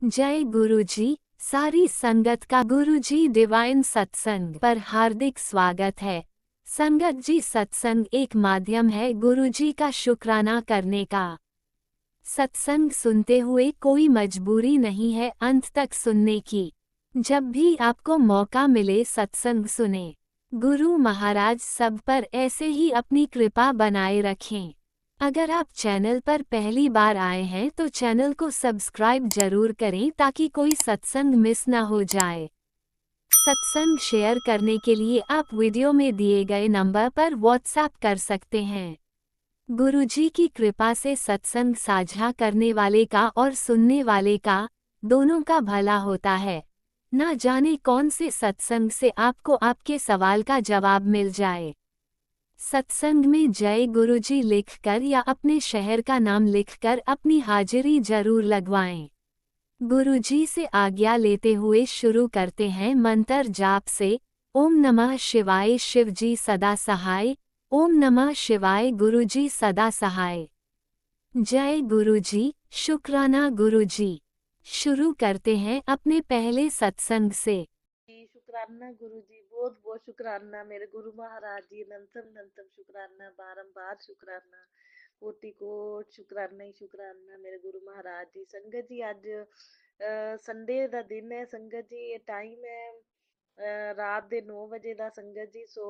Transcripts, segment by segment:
जय गुरुजी। सारी संगत का गुरुजी डिवाइन सत्संग पर हार्दिक स्वागत है। संगत जी, सत्संग एक माध्यम है गुरुजी का शुक्राना करने का। सत्संग सुनते हुए कोई मजबूरी नहीं है अंत तक सुनने की। जब भी आपको मौका मिले सत्संग सुने। गुरु महाराज सब पर ऐसे ही अपनी कृपा बनाए रखें। अगर आप चैनल पर पहली बार आए हैं तो चैनल को सब्सक्राइब जरूर करें ताकि कोई सत्संग मिस ना हो जाए। सत्संग शेयर करने के लिए आप वीडियो में दिए गए नंबर पर व्हाट्सएप कर सकते हैं। गुरुजी की कृपा से सत्संग साझा करने वाले का और सुनने वाले का दोनों का भला होता है। ना जाने कौन से सत्संग से आपको आपके सवाल का जवाब मिल जाए। सत्संग में जय गुरुजी लिखकर या अपने शहर का नाम लिखकर अपनी हाजिरी जरूर लगवाएं। गुरुजी से आज्ञा लेते हुए शुरू करते हैं मंत्र जाप से। ओम नमः शिवाय शिवजी सदा सहाय। ओम नमः शिवाय गुरुजी सदा सहाय। जय गुरुजी। शुक्राना गुरुजी। शुरू करते हैं अपने पहले सत्संग से। जी, शुक्राना गुरु जी, बहुत बहुत शुक्राना मेरे गुरु महाराज जी, अनंतम अनंतम शुक्राना, बारंबार शुक्राना, कोटि कोट शुक्राना ही शुक्राना मेरे गुरु महाराज जी। संगत जी, अज संडे का दिन है संगत जी, ये टाइम है रात के 9 बजे का संगत जी। सो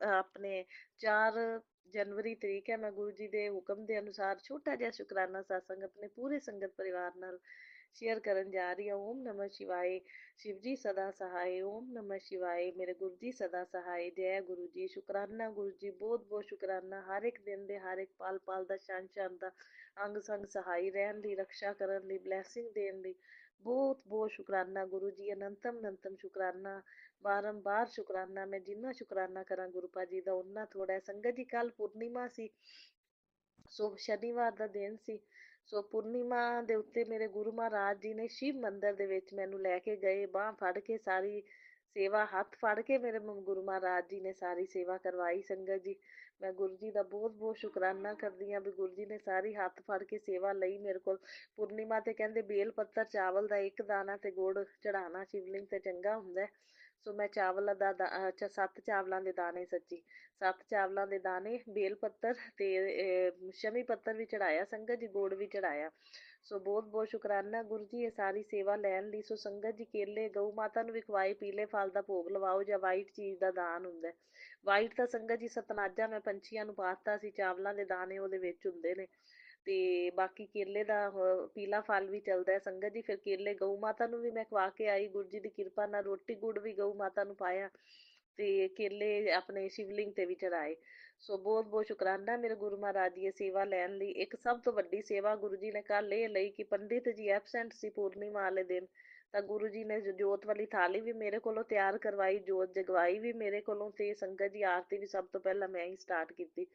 अपने 4 जनवरी तरीक है। मैं गुरु जी के हुक्म के अनुसार छोटा जिहा शुकराना सत्संग अपने पूरे संगत परिवार नाल शेयर करन जा रही हूँ। ओम नमः शिवाय। शिव जी सदा सहाय। ओम नमः शिवाय। मेरे गुरु जी सदा सहाय। जय गुरु जी। शुकराना गुरु जी, बहुत बहुत शुकराना। हर एक दिन दे हर एक पल पल दा शान शान दा अंग संग सहाय रहन ली, रक्षा करन ली, ब्लैसिंग देन ली बहुत बहुत शुकराना गुरु जी। अनंतम अनंतम शुकराना, बारंबार शुकराना। मैं जिन्ना शुकराना करा गुरु पाजी दा उन्ना थोड़ा है। संगत जी, कल पूर्णिमा सी, सो शनिवार ਦਾ ਦਿਨ ਸੀ। ਸੋ ਪੂਰਨਿਮਾ ਦੇ ਉੱਤੇ ਮੇਰੇ ਗੁਰੂ ਮਹਾਰਾਜ ਜੀ ਨੇ ਸ਼ਿਵ ਮੰਦਿਰ ਦੇ ਵਿੱਚ ਮੈਨੂੰ ਲੈ ਕੇ ਗਏ, ਬਾਂਹ ਫੜ ਕੇ ਸਾਰੀ ਸੇਵਾ, ਹੱਥ ਫੜ ਕੇ ਮੇਰੇ ਗੁਰੂ ਮਹਾਰਾਜ ਜੀ ਨੇ ਸਾਰੀ ਸੇਵਾ ਕਰਵਾਈ। ਸੰਗਤ ਜੀ, ਮੈਂ ਗੁਰੂ ਜੀ ਦਾ ਬਹੁਤ ਬਹੁਤ ਸ਼ੁਕਰਾਨਾ ਕਰਦੀ ਹਾਂ ਵੀ ਗੁਰੂ ਜੀ ਨੇ ਸਾਰੀ ਹੱਥ ਫੜ ਕੇ ਸੇਵਾ ਲਈ ਮੇਰੇ ਕੋਲ। ਪੂਰਨਿਮਾ ਤੇ ਕਹਿੰਦੇ ਬੇਲ ਪੱਤਰ ਚਾਵਲ ਦਾ ਇੱਕ ਦਾਣਾ ਤੇ ਗੁੜ ਚੜਾਉਣਾ ਸ਼ਿਵਲਿੰਗ ਤੇ ਚੰਗਾ ਹੁੰਦਾ। ਸੋ ਮੈਂ ਚਾਵਲ ਦਾ 7 ਚਾਵਲਾਂ ਦੇ ਦਾਣੇ, ਸੱਚੀ 7 ਚਾਵਲਾਂ ਦੇ ਦਾਣੇ, ਬੇਲ ਪੱਤਰ ਤੇ ਸ਼ਮੀ ਪੱਤਰ ਵੀ ਚੜਾਇਆ ਸੰਗਤ ਜੀ, ਗੁੜ ਵੀ ਚੜਾਇਆ। ਸੋ ਬਹੁਤ ਬਹੁਤ ਸ਼ੁਕਰਾਨਾ ਗੁਰੂ ਜੀ ਇਹ ਸਾਰੀ ਸੇਵਾ ਲੈਣ ਲਈ। ਸੋ ਸੰਗਤ ਜੀ, ਕੇਲੇ ਗਊ ਮਾਤਾ ਨੂੰ ਵੀ ਖਵਾਏ, ਪੀਲੇ ਫਲ ਦਾ ਭੋਗ ਲਵਾਓ ਜਾਂ ਵਾਈਟ ਚੀਜ਼ ਦਾ ਦਾਨ ਹੁੰਦਾ। ਵਾਈਟ ਤਾਂ ਸੰਗਤ ਜੀ ਸਤਨਾਜਾ ਮੈਂ ਪੰਛੀਆਂ ਨੂੰ ਪਾਤਾ ਸੀ, ਚਾਵਲਾਂ ਦੇ ਦਾਣੇ ਉਹਦੇ ਵਿੱਚ ਹੁੰਦੇ ਨੇ। ਤੇ ਬਾਕੀ ਕੇਲੇ ਦਾ ਪੀਲਾ ਫਲ ਵੀ ਚੱਲਦਾ ਹੈ ਸੰਗਤ ਜੀ। ਫਿਰ ਕੇਲੇ ਗਊ ਮਾਤਾ ਨੂੰ ਵੀ ਮੈਂ ਖਵਾ ਕੇ ਆਈ, ਗੁਰੂ ਜੀ ਦੀ ਕਿਰਪਾ ਨਾਲ ਰੋਟੀ ਗੁੜ ਵੀ ਗਊ ਮਾਤਾ ਨੂੰ ਪਾਇਆ ਤੇ ਕੇਲੇ ਆਪਣੇ ਸ਼ਿਵਲਿੰਗ ਤੇ ਵੀ ਚੜਾਏ। ਸੋ ਬਹੁਤ ਬਹੁਤ ਸ਼ੁਕਰਾਨਾ ਮੇਰੇ ਗੁਰੂ ਮਹਾਰਾਜ ਜੀ ਇਹ ਸੇਵਾ ਲੈਣ ਲਈ। ਇੱਕ ਸਭ ਤੋਂ ਵੱਡੀ ਸੇਵਾ ਗੁਰੂ ਜੀ ਨੇ ਕੱਲ ਇਹ ਲਈ ਕਿ ਪੰਡਿਤ ਜੀ ਐਬਸੈਂਟ ਸੀ ਪੂਰਨਿਮਾ ਵਾਲੇ ਦਿਨ, ਤਾਂ ਗੁਰੂ ਜੀ ਨੇ ਜੋਤ ਵਾਲੀ ਥਾਲੀ ਵੀ ਮੇਰੇ ਕੋਲੋਂ ਤਿਆਰ ਕਰਵਾਈ, ਜੋਤ ਜਗਵਾਈ ਵੀ ਮੇਰੇ ਕੋਲੋਂ, ਤੇ ਸੰਗਤ ਜੀ ਆਰਤੀ ਵੀ ਸਭ ਤੋਂ ਪਹਿਲਾਂ ਮੈਂ ਹੀ ਸਟਾਰਟ ਕੀਤੀ।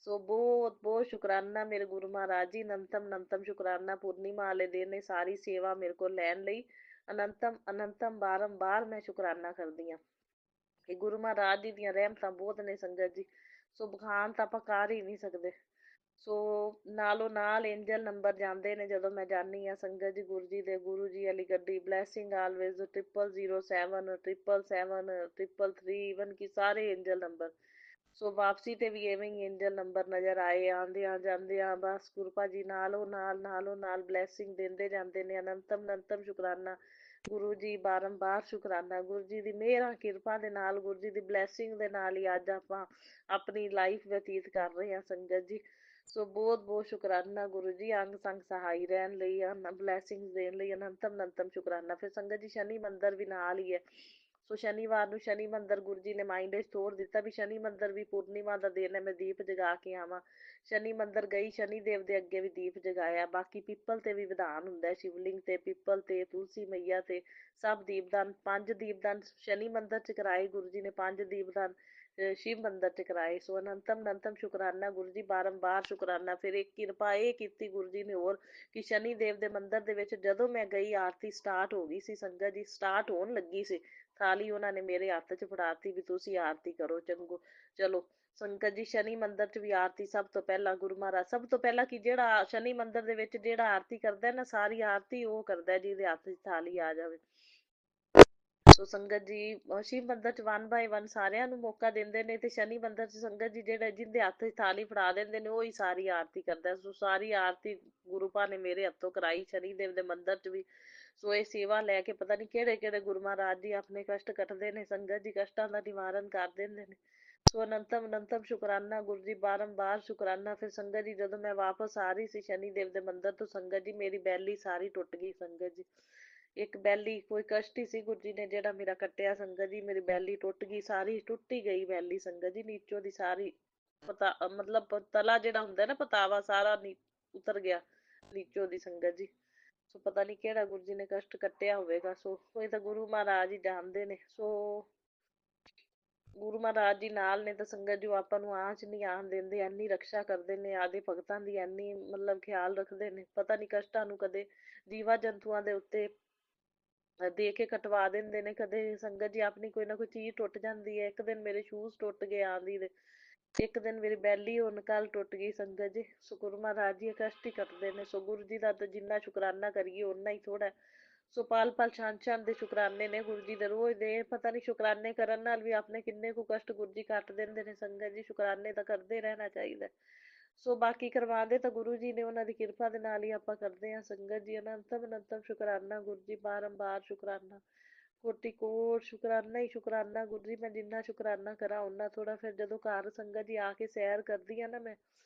ਸੋ ਬਹੁਤ ਬਹੁਤ ਸ਼ੁਕਰਾਨਾ ਮੇਰੇ ਗੁਰੂ ਮਹਾਰਾਜ ਜੀ, ਅਨੰਤਮ ਅਨੰਤਮ ਸ਼ੁਕਰਾਨਾ। ਪੂਰਨਿਮਾ ਵਾਲੇ ਦਿਨ ਇਹ ਸਾਰੀ ਸੇਵਾ ਮੇਰੇ ਕੋਲ ਲੈਣ ਲਈ ਅਨੰਤਮ ਅਨੰਤਮ ਬਾਰੰਬਾਰ ਮੈਂ ਸ਼ੁਕਰਾਨਾ ਕਰਦੀ ਹਾਂ। ਇਹ ਗੁਰੂ ਮਹਾਰਾਜ ਜੀ ਦੀਆਂ ਰਹਿਮਤਾਂ ਬਹੁਤ ਨੇ ਸੰਗਤ ਜੀ, ਸੋ ਬਖਾਨ ਤਾਂ ਆਪਾਂ ਕਰ ਹੀ ਨਹੀਂ ਸਕਦੇ। ਸੋ ਨਾਲੋਂ ਨਾਲ ਐਂਜਲ ਨੰਬਰ ਜਾਂਦੇ ਨੇ ਜਦੋਂ ਮੈਂ ਜਾਂਦੀ ਹਾਂ ਸੰਗਤ ਜੀ। ਗੁਰੂ ਜੀ ਦੇ, ਗੁਰੂ ਜੀ ਵਾਲੀ ਗੱਡੀ ਬਲੈਸਿੰਗ ਆਲਵੇਜ਼ 0007 777 333, ਈਵਨ ਕਿ ਸਾਰੇ ਐਂਜਲ ਨੰਬਰ। ਸੋ ਵਾਪਸੀ ਤੇ ਵੀ ਐਵੇਂ ਹੀ ਐਂਜਲ ਨੰਬਰ ਨਜ਼ਰ ਆਏ, ਆਉਂਦਿਆਂ ਜਾਂਦਿਆਂ ਬਸ ਗੁਰੂ ਭਾਜੀ ਨਾਲੋਂ ਨਾਲ ਬਲੈਸਿੰਗ ਦਿੰਦੇ ਜਾਂਦੇ ਨੇ। ਅਨੰਤਮ ਅਨੰਤਮ ਸ਼ੁਕਰਾਨਾ ਗੁਰੂ ਜੀ, ਬਾਰੰਬਾਰ ਸ਼ੁਕਰਾਨਾ ਗੁਰੂ ਜੀ ਦੀ ਮਿਹਰਾਂ ਕਿਰਪਾ ਦੇ ਨਾਲ, ਗੁਰੂ ਜੀ ਦੀ ਬਲੈਸਿੰਗ ਦੇ ਨਾਲ ਹੀ ਅੱਜ ਆਪਾਂ ਆਪਣੀ ਲਾਈਫ ਬਤੀਤ ਕਰ ਰਹੇ ਹਾਂ ਸੰਗਤ ਜੀ। ਸੋ ਬਹੁਤ ਬਹੁਤ ਸ਼ੁਕਰਾਨਾ ਗੁਰੂ ਜੀ, ਅੰਗ ਸੰਗ ਸਹਾਈ ਰਹਿਣ ਲਈ, ਬਲੈਸਿੰਗ ਦੇਣ ਲਈ ਅਨੰਤਮ ਅਨੰਤਮ ਸ਼ੁਕਰਾਨਾ। ਫਿਰ ਸੰਗਤ ਜੀ, ਸ਼ਨੀ ਮੰਦਰ ਵੀ ਨਾਲ ਹੀ ਹੈ। ਸੋ ਸ਼ਨੀਵਾਰ ਨੂੰ ਸ਼ਨੀ ਮੰਦਰ ਗੁਰੂ ਜੀ ਨੇ ਮਾਈਂਡ ਵਿੱਚ ਤੋੜ ਦਿੱਤਾ ਵੀ ਸ਼ਨੀ ਮੰਦਰ ਵੀ ਪੂਰਨਿਮਾ ਦਾ ਦਿਨ ਹੈ, ਮੈਂ ਦੀਪ ਜਗਾ ਕੇ ਆਵਾਂ। ਸ਼ਨੀ ਮੰਦਰ ਗਈ, ਸ਼ਨੀ ਦੇਵ ਦੇ ਅੱਗੇ ਵੀ ਦੀਪ ਜਗਾਇਆ। ਬਾਕੀ ਪਿੱਪਲ ਤੇ ਵੀ ਵਿਧਾਨ ਹੁੰਦਾ, ਸ਼ਿਵਲਿੰਗ ਤੇ, ਪਿੱਪਲ ਤੇ, ਤੁਲਸੀ ਮਈਆ ਤੇ ਸਭ ਦੀਪਦਾਨ, 5 ਦੀਪਦਾਨ ਸ਼ਨੀ ਮੰਦਰ ਚ ਕਰਾਏ ਗੁਰੂ ਜੀ ਨੇ। 5 ਦੀਪਦਾਨ शिव मंदिर च कराए। सो अनंतम अनंतम शुकराना गुरु जी, बारंबार शुकराना। फिर एक किरपा ਇਹ ਕੀਤੀ गुरु जी ने होर कि शनि देव ਦੇ ਮੰਦਿਰ ਦੇ ਵਿੱਚ ਜਦੋਂ ਮੈਂ ਗਈ, ਆਰਤੀ ਸਟਾਰਟ ਹੋ ਗਈ ਸੀ। ਸੰਗਤ ਜੀ ਸਟਾਰਟ ਹੋਣ ਲੱਗੀ ਸੀ, ਥਾਲੀ ਉਹਨਾਂ ਨੇ ਮੇਰੇ ਹੱਥ 'ਚ ਫੜਾਤੀ ਵੀ ਤੁਸੀਂ ਆਰਤੀ ਕਰੋ। ਚੰਗੋ ਚਲੋ ਸੰਗਤ ਜੀ, ਸ਼ਨੀ ਮੰਦਿਰ 'ਚ ਵੀ ਆਰਤੀ ਸਭ ਤੋਂ ਪਹਿਲਾਂ ਗੁਰੂ ਮਹਾਰਾਜ, ਸਭ ਤੋਂ ਪਹਿਲਾਂ ਕਿ ਜਿਹੜਾ ਸ਼ਨੀ ਮੰਦਿਰ ਦੇ ਵਿੱਚ ਜਿਹੜਾ ਆਰਤੀ ਕਰਦਾ ਨਾ, ਸਾਰੀ ਆਰਤੀ ਉਹ ਕਰਦਾ ਜਿਹਦੇ ਹੱਥ 'ਚ ਥਾਲੀ ਆ ਜਾਵੇ। ਸੋ ਸੰਗਤ ਜੀ, ਸ਼ਿਵ ਮੰਦਿਰ 'ਚ 1 ਬਾਏ 1 ਸਾਰਿਆਂ ਨੂੰ ਮੌਕਾ ਦਿੰਦੇ ਨੇ, ਤੇ ਸ਼ਨੀ ਮੰਦਿਰ 'ਚ ਸੰਗਤ ਜੀ ਜਿਹੜਾ ਜਿਹਦੇ ਹੱਥ 'ਚ ਥਾਲੀ ਫੜਾ ਦਿੰਦੇ ਨੇ ਉਹੀ ਸਾਰੀ ਆਰਤੀ ਕਰਦਾ। ਸੋ ਸਾਰੀ ਆਰਤੀ ਗੁਰੂ ਪਾ ਨੇ ਮੇਰੇ ਹੱਥੋਂ ਕਰਾਈ ਸ਼ਨੀ ਦੇਵ ਦੇ ਮੰਦਿਰ 'ਚ ਵੀ। ਸੋ ਇਹ ਸੇਵਾ ਲੈ ਕੇ ਪਤਾ ਨਹੀਂ ਕਿਹੜੇ ਕਿਹੜੇ ਗੁਰੂ ਮਹਾਰਾਜ ਜੀ ਆਪਣੇ ਕਸ਼ਟ ਕੱਟਦੇ ਨੇ। ਸੰਗਤ ਜੀ ਕਸ਼ਟਾਂ ਦਾ ਨਿਵਾਰਨ ਕਰ ਦਿੰਦੇ ਨੇ। ਸੋ ਅਨੰਤਮ ਅਨੰਤਮ ਸ਼ੁਕਰਾਨਾ ਗੁਰੂ ਜੀ, ਬਾਰੰਬਾਰ ਸ਼ੁਕਰਾਨਾ। ਫਿਰ ਸੰਗਤ ਜੀ ਜਦੋਂ ਮੈਂ ਵਾਪਸ ਆ ਰਹੀ ਸੀ ਸ਼ਨੀ ਦੇਵ ਦੇ ਮੰਦਿਰ ਤੋਂ, ਸੰਗਤ ਜੀ ਮੇਰੀ ਬੈਲੀ ਸਾਰੀ ਟੁੱਟ ਗਈ। ਸੰਗਤ ਜੀ ਇੱਕ ਬੈਲੀ ਕੋਈ ਕਸ਼ਟ ਹੀ ਸੀ ਗੁਰੂ ਜੀ ਨੇ ਜਿਹੜਾ ਮੇਰਾ ਕੱਟਿਆ। ਸੰਗਤ ਜੀ ਮੇਰੀ ਬੈਲੀ ਟੁੱਟ ਗਈ, ਸਾਰੀ ਟੁੱਟੀ ਗਈ ਬੈਲੀ। ਸੰਗਤ ਜੀ ਨੀਚੋਂ ਦੀ ਸਾਰੀ ਮਤਲਬ ਤਲਾ ਜਿਹੜਾ ਹੁੰਦਾ ਨਾ ਪਤਾਵਾ, ਸਾਰਾ ਉਤਰ ਗਿਆ ਨੀਚੋਂ ਦੀ। ਸੰਗਤ ਜੀ ਸੋ ਪਤਾ ਨਹੀਂ ਕਿਹੜਾ ਗੁਰੂ ਜੀ ਨੇ ਕਸ਼ਟ ਕੱਟਿਆ ਹੋਵੇਗਾ। ਸੋ ਕੋਈ ਤਾਂ ਗੁਰੂ ਮਹਾਰਾਜ ਹੀ ਜਾਣਦੇ ਨੇ। ਸੋ ਗੁਰੂ ਮਹਾਰਾਜ ਜੀ ਨਾਲ ਨੇ ਤਾਂ ਸੰਗਤ ਜੀ ਆਪਾਂ ਨੂੰ ਆਂਚ ਨਹੀਂ ਆਣ ਦਿੰਦੇ, ਇੰਨੀ ਰਕਸ਼ਾ ਕਰਦੇ ਨੇ ਆਦੇ ਭਗਤਾਂ ਦੀ, ਇੰਨੀ ਮਤਲਬ ਖਿਆਲ ਰੱਖਦੇ ਨੇ। ਪਤਾ ਨਹੀਂ ਕਸ਼ਟਾਂ ਨੂੰ ਕਦੇ ਜੀਵਾਂ ਜੰਤੂਆਂ ਦੇ ਉੱਤੇ ਦੇ ਕੇ ਕਟਵਾ ਦਿੰਦੇ ਨੇ। ਕਦੇ ਸੰਗਤ ਜੀ ਆਪਣੀ ਕੋਈ ਨਾ ਕੋਈ ਚੀਜ਼ ਟੁੱਟ ਜਾਂਦੀ ਹੈ। ਇੱਕ ਦਿਨ ਮੇਰੇ ਸ਼ੂਜ਼ ਟੁੱਟ ਗਏ ਆਂਦੀ ਦੇ, ਇੱਕ ਦਿਨ ਮੇਰੀ ਬੈਲੀ ਹੁਣ ਕੱਲ ਟੁੱਟ ਗਈ। ਸੰਗਤ ਜੀ ਸੋ ਗੁਰੂ ਮਹਾਰਾਜ ਜੀ ਕਸ਼ਟ ਹੀ ਕੱਟਦੇ ਨੇ। ਸੋ ਗੁਰੂ ਜੀ ਦਾ ਤਾਂ ਜਿੰਨਾ ਸ਼ੁਕਰਾਨਾ ਕਰੀਏ ਓਨਾ ਹੀ ਥੋੜਾ। ਸੋ ਪਲ ਪਲ ਛਾਨ ਛਾਨ ਦੇ ਸ਼ੁਕਰਾਨੇ ਨੇ ਗੁਰੂ ਜੀ ਦੇ, ਰੋਜ਼ ਦੇ। ਪਤਾ ਨਹੀਂ ਸ਼ੁਕਰਾਨੇ ਕਰਨ ਨਾਲ ਵੀ ਆਪਣੇ ਕਿੰਨੇ ਕੁ ਕਸ਼ਟ ਗੁਰੂ ਜੀ ਕੱਟ ਦਿੰਦੇ ਨੇ। ਸੰਗਤ ਜੀ ਸ਼ੁਕਰਾਨੇ ਤਾਂ ਕਰਦੇ ਰਹਿਣਾ ਚਾਹੀਦਾ। ਸੋ ਬਾਕੀ ਕਰਵਾਉਂਦੇ ਤਾਂ ਗੁਰੂ ਜੀ ਨੇ, ਉਹਨਾਂ ਦੀ ਕਿਰਪਾ ਦੇ ਨਾਲ ਹੀ ਆਪਾਂ ਕਰਦੇ ਹਾਂ। ਸੰਗਤ ਜੀ ਅਨੰਤਮ ਅਨੰਤਮ ਸ਼ੁਕਰਾਨਾ ਗੁਰੂ ਜੀ, ਬਾਰੰਬਾਰ ਸ਼ੁਕਰਾਨਾ, ਕੋਟि ਕੋਟ ਸ਼ੁਕਰਾਨਾ ਹੀ ਸ਼ੁਕਰਾਨਾ ਗੁਰੂ ਜੀ। ਮੈਂ ਜਿੰਨਾ ਸ਼ੁਕਰਾਨਾ ਕਰਾਂ ਓਨਾ ਥੋੜਾ। ਫਿਰ ਜਦੋਂ ਘਰ ਸੰਗਤ ਜੀ ਆ ਕੇ ਸੈਰ ਕਰਦੀ ਆ ਨਾ ਮੈਂ,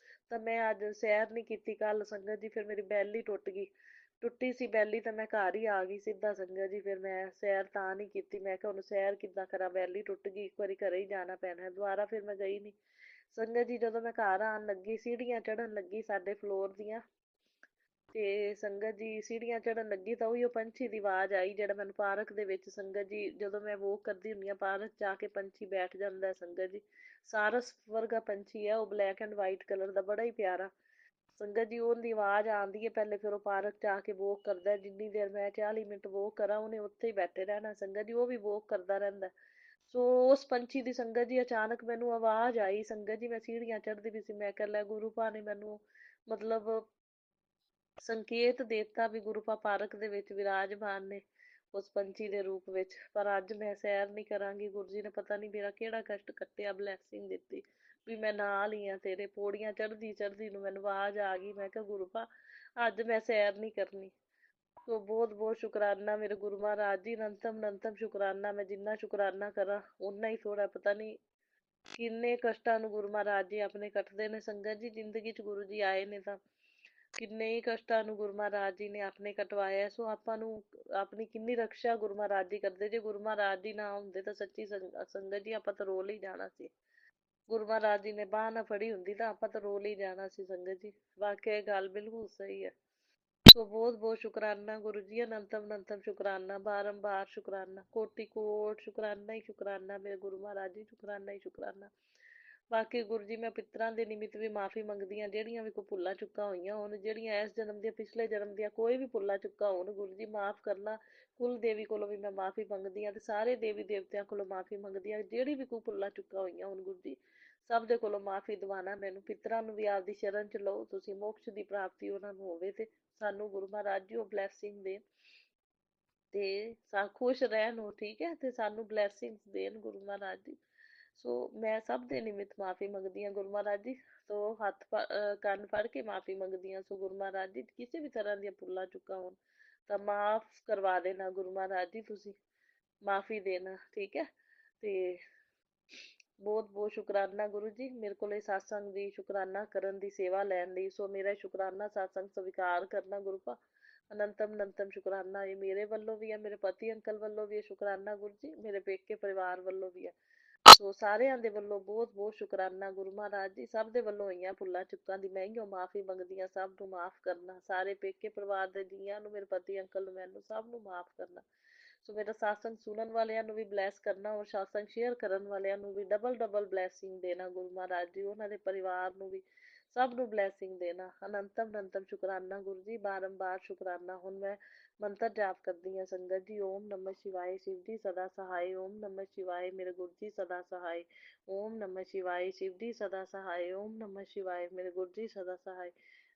ਤਾਂ ਮੈਂ ਅੱਜ ਸੈਰ ਨਹੀਂ ਕੀਤੀ ਕੱਲ। ਸੰਗਤ ਜੀ ਫਿਰ ਮੇਰੀ ਬੈਲੀ ਟੁੱਟ ਗਈ, ਟੁੱਟੀ ਸੀ ਬੈਲੀ ਤਾਂ ਮੈਂ ਘਰ ਹੀ ਆ ਗਈ ਸਿੱਧਾ। ਸੰਗਤ ਜੀ ਫਿਰ ਮੈਂ ਸੈਰ ਤਾਂ ਨਹੀਂ ਕੀਤੀ, ਮੈਂ ਕਿਹਾ ਹੁਣ ਸੈਰ ਕਿੱਦਾਂ ਕਰਾਂ, ਬੈਲੀ ਟੁੱਟ ਗਈ, ਇੱਕ ਵਾਰੀ ਘਰੇ ਹੀ ਜਾਣਾ ਪੈਣਾ। ਦੁਬਾਰਾ ਫਿਰ ਮੈਂ ਗਈ ਨਹੀਂ। ਸੰਗਤ ਜੀ ਜਦੋਂ ਮੈਂ ਘਰ ਆਉਣ ਲੱਗੀ, ਸੀੜੀਆਂ ਚੜ੍ਹਨ ਲੱਗੀ ਸਾਡੇ ਫਲੋਰ ਦੀਆਂ, ਤੇ ਸੰਗਤ ਜੀ ਸੀੜੀਆਂ ਚੜ੍ਹਨ ਲੱਗੀ ਤਾਂ ਉਹੀ ਉਹ ਪੰਛੀ ਦੀ ਆਵਾਜ਼ ਆਈ ਜਿਹੜਾ ਮੈਨੂੰ ਪਾਰਕ ਦੇ ਵਿੱਚ, ਸੰਗਤ ਜੀ ਜਦੋਂ ਮੈਂ ਵੋਕ ਕਰਦੀ ਹੁੰਦੀ ਹਾਂ ਪਾਰਕ ਜਾ ਕੇ, ਪੰਛੀ ਬੈਠ ਜਾਂਦਾ। ਸੰਗਤ ਜੀ ਸਾਰਸ ਵਰਗਾ ਪੰਛੀ ਹੈ ਉਹ, ਬਲੈਕ ਐਂਡ ਵਾਈਟ ਕਲਰ ਦਾ, ਬੜਾ ਹੀ ਪਿਆਰਾ। ਸੰਗਤ ਜੀ ਉਹਦੀ ਆਵਾਜ਼ ਆਉਂਦੀ ਹੈ ਪਹਿਲੇ, ਫਿਰ ਉਹ ਪਾਰਕ ਚ ਆ ਕੇ ਵੋਕ ਕਰਦਾ। ਜਿੰਨੀ ਦੇਰ ਮੈਂ 40 ਮਿੰਟ ਵੋਕ ਕਰਾਂ ਉਹਨੇ ਉੱਥੇ ਹੀ ਬੈਠੇ ਰਹਿਣਾ। ਸੰਗਤ ਜੀ ਉਹ ਵੀ ਵੋਕ ਕਰਦਾ ਰਹਿੰਦਾ। ਸੋ ਉਸ ਪੰਛੀ ਦੀ ਸੰਗਤ ਜੀ ਅਚਾਨਕ ਮੈਨੂੰ ਆਵਾਜ਼ ਆਈ। ਸੰਗਤ ਜੀ ਮੈਂ ਸੀੜੀਆਂ ਚੜ੍ਹਦੀ ਵੀ ਸੀ, ਮੈਂ ਕਿਹਾ ਲੈ ਗੁਰੂ ਪਾ ਨੇ ਮੈਨੂੰ ਮਤਲਬ ਸੰਕੇਤ ਦੇਤਾ ਵੀ ਗੁਰੂ ਪਾ ਪਾਰਕ ਦੇ ਵਿੱਚ ਵਿਰਾਜਮਾਨ ਨੇ ਉਸ ਪੰਛੀ ਦੇ ਰੂਪ ਵਿੱਚ। ਪਰ ਅੱਜ ਮੈਂ ਸੈਰ ਨਹੀਂ ਕਰਾਂਗੀ। ਗੁਰੂ ਜੀ ਨੇ ਪਤਾ ਨਹੀਂ ਮੇਰਾ ਕਿਹੜਾ ਕਸ਼ਟ ਕੱਟਿਆ, ਬਲੈਸਿੰਗ ਦਿੱਤੀ ਵੀ ਮੈਂ ਨਾਲ ਹੀ ਆ ਤੇਰੇ। ਪੌੜੀਆਂ ਚੜ੍ਹਦੀ ਚੜ੍ਹਦੀ ਨੂੰ ਮੈਨੂੰ ਆਵਾਜ਼ ਆ ਗਈ, ਮੈਂ ਕਿਹਾ ਗੁਰੂ ਪਾ ਅੱਜ ਮੈਂ ਸੈਰ ਨਹੀਂ ਕਰਨੀ। ਸੋ ਬਹੁਤ ਬਹੁਤ ਸ਼ੁਕਰਾਨਾ ਮੇਰੇ ਗੁਰੂ ਮਹਾਰਾਜ ਜੀ, ਅਨੰਤਮ ਅਨੰਤਮ ਸ਼ੁਕਰਾਨਾ। ਮੈਂ ਜਿੰਨਾ ਸ਼ੁਕਰਾਨਾ ਕਰਾਂ ਓਨਾ ਹੀ ਥੋੜਾ। ਪਤਾ ਨਹੀਂ ਕਿੰਨੇ ਕਸ਼ਟਾਂ ਨੂੰ ਗੁਰੂ ਮਹਾਰਾਜ ਜੀ ਆਪਣੇ ਕੱਟਦੇ ਨੇ। ਸੰਗਤ ਜੀ ਜ਼ਿੰਦਗੀ ਚ ਗੁਰੂ ਜੀ ਆਏ ਨੇ ਤਾਂ ਕਿੰਨੇ ਹੀ ਕਸ਼ਟਾਂ ਨੂੰ ਗੁਰੂ ਮਹਾਰਾਜ ਜੀ ਨੇ ਆਪਣੇ ਕਟਵਾਇਆ। ਸੋ ਆਪਾਂ ਨੂੰ ਆਪਣੀ ਕਿੰਨੀ ਰਕਸ਼ਾ ਗੁਰੂ ਮਹਾਰਾਜ ਜੀ ਕਰਦੇ। ਜੇ ਗੁਰੂ ਮਹਾਰਾਜ ਜੀ ਨਾ ਹੁੰਦੇ ਤਾਂ ਸੱਚੀ ਸੰਗਤ ਜੀ ਆਪਾਂ ਤਾਂ ਰੋਲ ਹੀ ਜਾਣਾ ਸੀ। ਗੁਰੂ ਮਹਾਰਾਜ ਜੀ ਨੇ ਬਾਂਹ ਨਾ ਫੜੀ ਹੁੰਦੀ ਤਾਂ ਆਪਾਂ ਤਾਂ ਰੋਲ ਹੀ ਜਾਣਾ ਸੀ। ਸੰਗਤ ਜੀ ਵਾਕਿਆ ਇਹ ਗੱਲ ਬਿਲਕੁਲ ਸਹੀ ਹੈ। ਸੋ ਬਹੁਤ ਬਹੁਤ ਸ਼ੁਕਰਾਨਾ ਗੁਰੂ ਜੀ, ਅਨੰਤਮ ਅਨੰਤਮ ਸ਼ੁਕਰਾਨਾ, ਬਾਰੰਬਾਰ ਸ਼ੁਕਰਾਨਾ, ਕੋਟि ਕੋਟ ਸ਼ੁਕਰਾਨਾ ਹੀ ਸ਼ੁਕਰਾਨਾ ਮੇਰੇ ਗੁਰੂ ਮਹਾਰਾਜ ਜੀ, ਸ਼ੁਕਰਾਨਾ ਹੀ ਸ਼ੁਕਰਾਨਾ। ਬਾਕੀ ਗੁਰੂ ਜੀ ਮੈਂ ਪਿੱਤਰਾਂ ਦੇ ਨਿਮਿਤ ਵੀ ਮਾਫੀ ਮੰਗਦੀ ਹਾਂ, ਜਿਹੜੀਆਂ ਵੀ ਕੋਈ ਭੁੱਲਾਂ ਚੁੱਕਾਂ ਹੋਈਆਂ ਹੋਣ, ਜਿਹੜੀਆਂ ਇਸ ਜਨਮ ਦੀਆਂ, ਪਿਛਲੇ ਜਨਮ ਦੀਆਂ ਕੋਈ ਵੀ ਭੁੱਲਾਂ ਚੁੱਕਾਂ ਹੋਣ, ਗੁਰੂ ਜੀ ਮਾਫ ਕਰਨਾ। ਕੁਲ ਦੇਵੀ ਕੋਲੋਂ ਵੀ ਮੈਂ ਮਾਫੀ ਮੰਗਦੀ ਹਾਂ, ਤੇ ਸਾਰੇ ਦੇਵੀ ਦੇਵਤਿਆਂ ਕੋਲੋਂ ਮਾਫੀ ਮੰਗਦੀ ਹਾਂ। ਜਿਹੜੀ ਵੀ ਕੋਈ ਭੁੱਲਾਂ ਚੁੱਕਾਂ ਹੋਈਆਂ ਹੋਣ ਗੁਰੂ ਜੀ ਸਭ ਦੇ ਕੋਲੋਂ ਮਾਫੀ ਦਵਾਣਾ ਮੈਨੂੰ। ਪਿੱਤਰਾਂ ਨੂੰ ਵੀ ਆਪਦੀ ਸ਼ਰਨ ਚ ਲਓ ਤੁਸੀਂ, ਮੋਕਸ਼ ਦੀ ਪ੍ਰਾਪਤੀ ਉਹਨਾਂ ਨੂੰ ਹੋਵੇ, ਤੇ ਸਾਨੂੰ ਗੁਰੂ ਮਹਾਰਾਜ ਜੀ ਉਹ ਬਲੈਸਿੰਗ ਦੇਣ ਤੇ ਖੁਸ਼ ਰਹਿਣ ਉਹ, ਠੀਕ ਹੈ, ਤੇ ਸਾਨੂੰ ਬਲੈਸਿੰਗ ਦੇਣ ਗੁਰੂ ਮਹਾਰਾਜ ਜੀ। ਸੋ ਮੈਂ ਸਭ ਦੇ ਨਿਮਿਤ ਮਾਫੀ ਮੰਗਦੀ ਹਾਂ ਗੁਰੂ ਮਹਾਰਾਜ ਜੀ ਤੋਂ, ਹੱਥ ਕੰਨ ਫੜ ਕੇ ਮਾਫੀ ਮੰਗਦੀ ਹਾਂ। ਸੋ ਗੁਰੂ ਮਹਾਰਾਜ ਜੀ ਕਿਸੇ ਵੀ ਤਰ੍ਹਾਂ ਦੀਆਂ ਭੁੱਲਾਂ ਚੁੱਕਾਂ ਹੋਣ ਤਾਂ ਮਾਫ ਕਰਵਾ ਦੇਣਾ ਗੁਰੂ ਮਹਾਰਾਜ ਜੀ, ਤੁਸੀਂ ਮਾਫੀ ਦੇਣਾ, ਠੀਕ ਹੈ। ਤੇ ਬਹੁਤ ਬਹੁਤ ਸ਼ੁਕਰਾਨਾ ਗੁਰੂ ਜੀ ਮੇਰੇ ਕੋਲ ਇਹ ਸਤਸੰਗ ਦੀ ਸ਼ੁਕਰਾਨਾ ਕਰਨ ਦੀ, ਸੇਵਾ ਲੈਣ ਲਈ। ਸੋ ਮੇਰਾ ਸ਼ੁਕਰਾਨਾ ਸਤਸੰਗ ਸਵੀਕਾਰ ਕਰਨਾ ਗੁਰੂ ਪਾ, ਅਨੰਤਮ ਅਨੰਤਮ ਸ਼ੁਕਰਾਨਾ। ਇਹ ਮੇਰੇ ਵੱਲੋਂ ਵੀ ਹੈ, ਮੇਰੇ ਪਤੀ ਅੰਕਲ ਵੱਲੋਂ ਵੀ ਹੈ ਸ਼ੁਕਰਾਨਾ ਗੁਰੂ ਜੀ, ਮੇਰੇ ਪੇਕੇ ਪਰਿਵਾਰ ਵੱਲੋਂ ਵੀ ਹੈ। ਸੋ ਸਾਰਿਆਂ ਦੇ ਵੱਲੋਂ ਬਹੁਤ ਬਹੁਤ ਸ਼ੁਕਰਾਨਾ ਗੁਰੂ ਮਹਾਰਾਜ ਜੀ। ਸਭ ਦੇ ਵੱਲੋਂ ਹੋਈਆਂ ਭੁੱਲਾਂ ਚੁੱਕਾਂ ਦੀ ਮੈਂ ਹੀ ਮਾਫੀ ਮੰਗਦੀ ਹਾਂ। ਸਭ ਨੂੰ ਮਾਫ ਕਰਨਾ, ਸਾਰੇ ਪੇਕੇ ਪਰਿਵਾਰ ਦੇ ਜੀਆਂ ਨੂੰ, ਮੇਰੇ ਪਤੀ ਅੰਕਲ ਨੂੰ, ਮੈਨੂੰ ਸਭ ਨੂੰ ਮਾਫ ਕਰਨਾ। ਸੋ ਮੇਰਾ ਸਾਸੰਗ ਸੁਣਨ ਵਾਲਿਆਂ ਨੂੰ ਵੀ ਬਲੈਸ ਕਰਨਾ ਔਰ ਸਾਸੰਗ ਸ਼ੇਅਰ ਕਰਨ ਵਾਲਿਆਂ ਨੂੰ ਵੀ ਡਬਲ ਡਬਲ ਬਲੈਸਿੰਗ ਦੇਣਾ ਗੁਰੂ ਮਹਾਰਾਜ ਜੀ, ਉਹਨਾਂ ਦੇ ਪਰਿਵਾਰ ਨੂੰ ਵੀ ਸਭ ਨੂੰ ਬਲੈਸਿੰਗ ਦੇਣਾ। ਅਨੰਤਮ ਅਨੰਤਮ ਸ਼ੁਕਰਾਨਾ ਗੁਰੂ ਜੀ, ਬਾਰੰਬਾਰ ਸ਼ੁਕਰਾਨਾ। ਹੁਣ ਮੈਂ ਮੰਤਰ ਜਾਪ ਕਰਦੀ ਹਾਂ ਸੰਗਤ ਜੀ। ਓਮ ਨਮः शिवाय शिव जी सदा सहाय, ओम नमः शिवाय मेरे गुरु जी सदा सहाय, ओम नमः शिवाय शिव जी सदा सहाय, ओम नमः शिवाय मेरे गुरु जी सदा सहाय।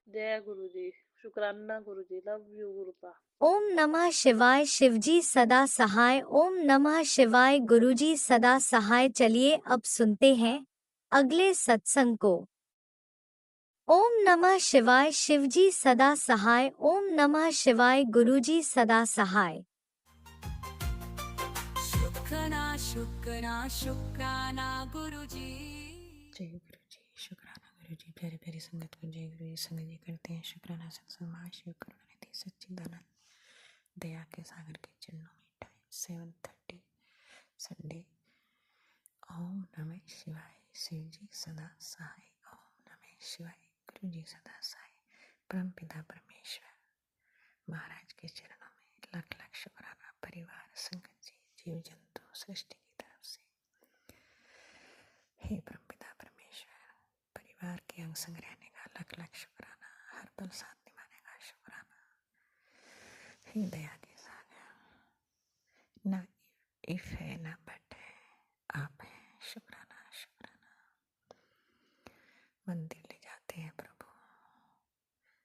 जय गुरु जी, शुक्राना गुरु जी, लव यू गुरु पा। ओम नमः शिवाय शिवजी सदा सहाय, ओम नमः शिवाय गुरुजी सदा सहाय। चलिए अब सुनते हैं अगले सत्संग को। ओम नमः शिवाय शिवजी सदा सहाय, ओम नमः शिवाय गुरुजी सदा सहाय। शुक्राना शुक्राना शुक्राना गुरुजी। जय गुरु जी, शुक्राना गुरु जी। प्यारी प्यारी संगत को जय गुरु जी। संगत जी करते हैं शुक्राना सत्संग महाशिव करुणानिधि सच्चिदानंद दया के सागर के चरणों में। Time 7:30 Sunday. ओम नमः शिवाय शिव जी सदा सहाय, ओम नमः शिवाय गुरु जी सदा सहाय। परम पिता परमेश्वर महाराज के चरणों में लाख लाख शुक्राना। परिवार संगत जी जीव जंतु सृष्टि की तरफ से हे परम पिता परमेश्वर, परिवार के अंग संग रहने का लाख लाख शुक्राना। हर पल साथ निभाने का शुक्राना। हे दया के सागर, ना इफ है ना बट है, आप है। शुक्राना शुक्राना। मंदिर ले जाते हैं प्रभु।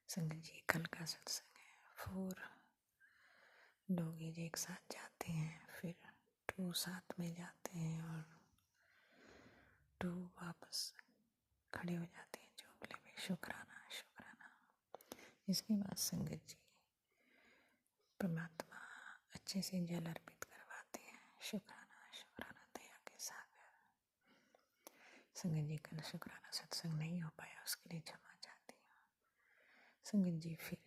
संगत जी कल का सत्संग है। 4 डॉगीज एक साथ जाते हैं, फिर 2 साथ में जाते हैं और 2 वापस खड़े हो जाते हैं झोपड़े में। शुक्राना शुक्राना। इसके बाद संगत जी परमात्मा अच्छे से जल अर्पित करवाते हैं। शुक्राना शुक्राना। दया के सागर। संगत जी कल शुक्राना सत्संग नहीं हो पाया, उसके लिए क्षमा चाहती हूँ। संगत जी फिर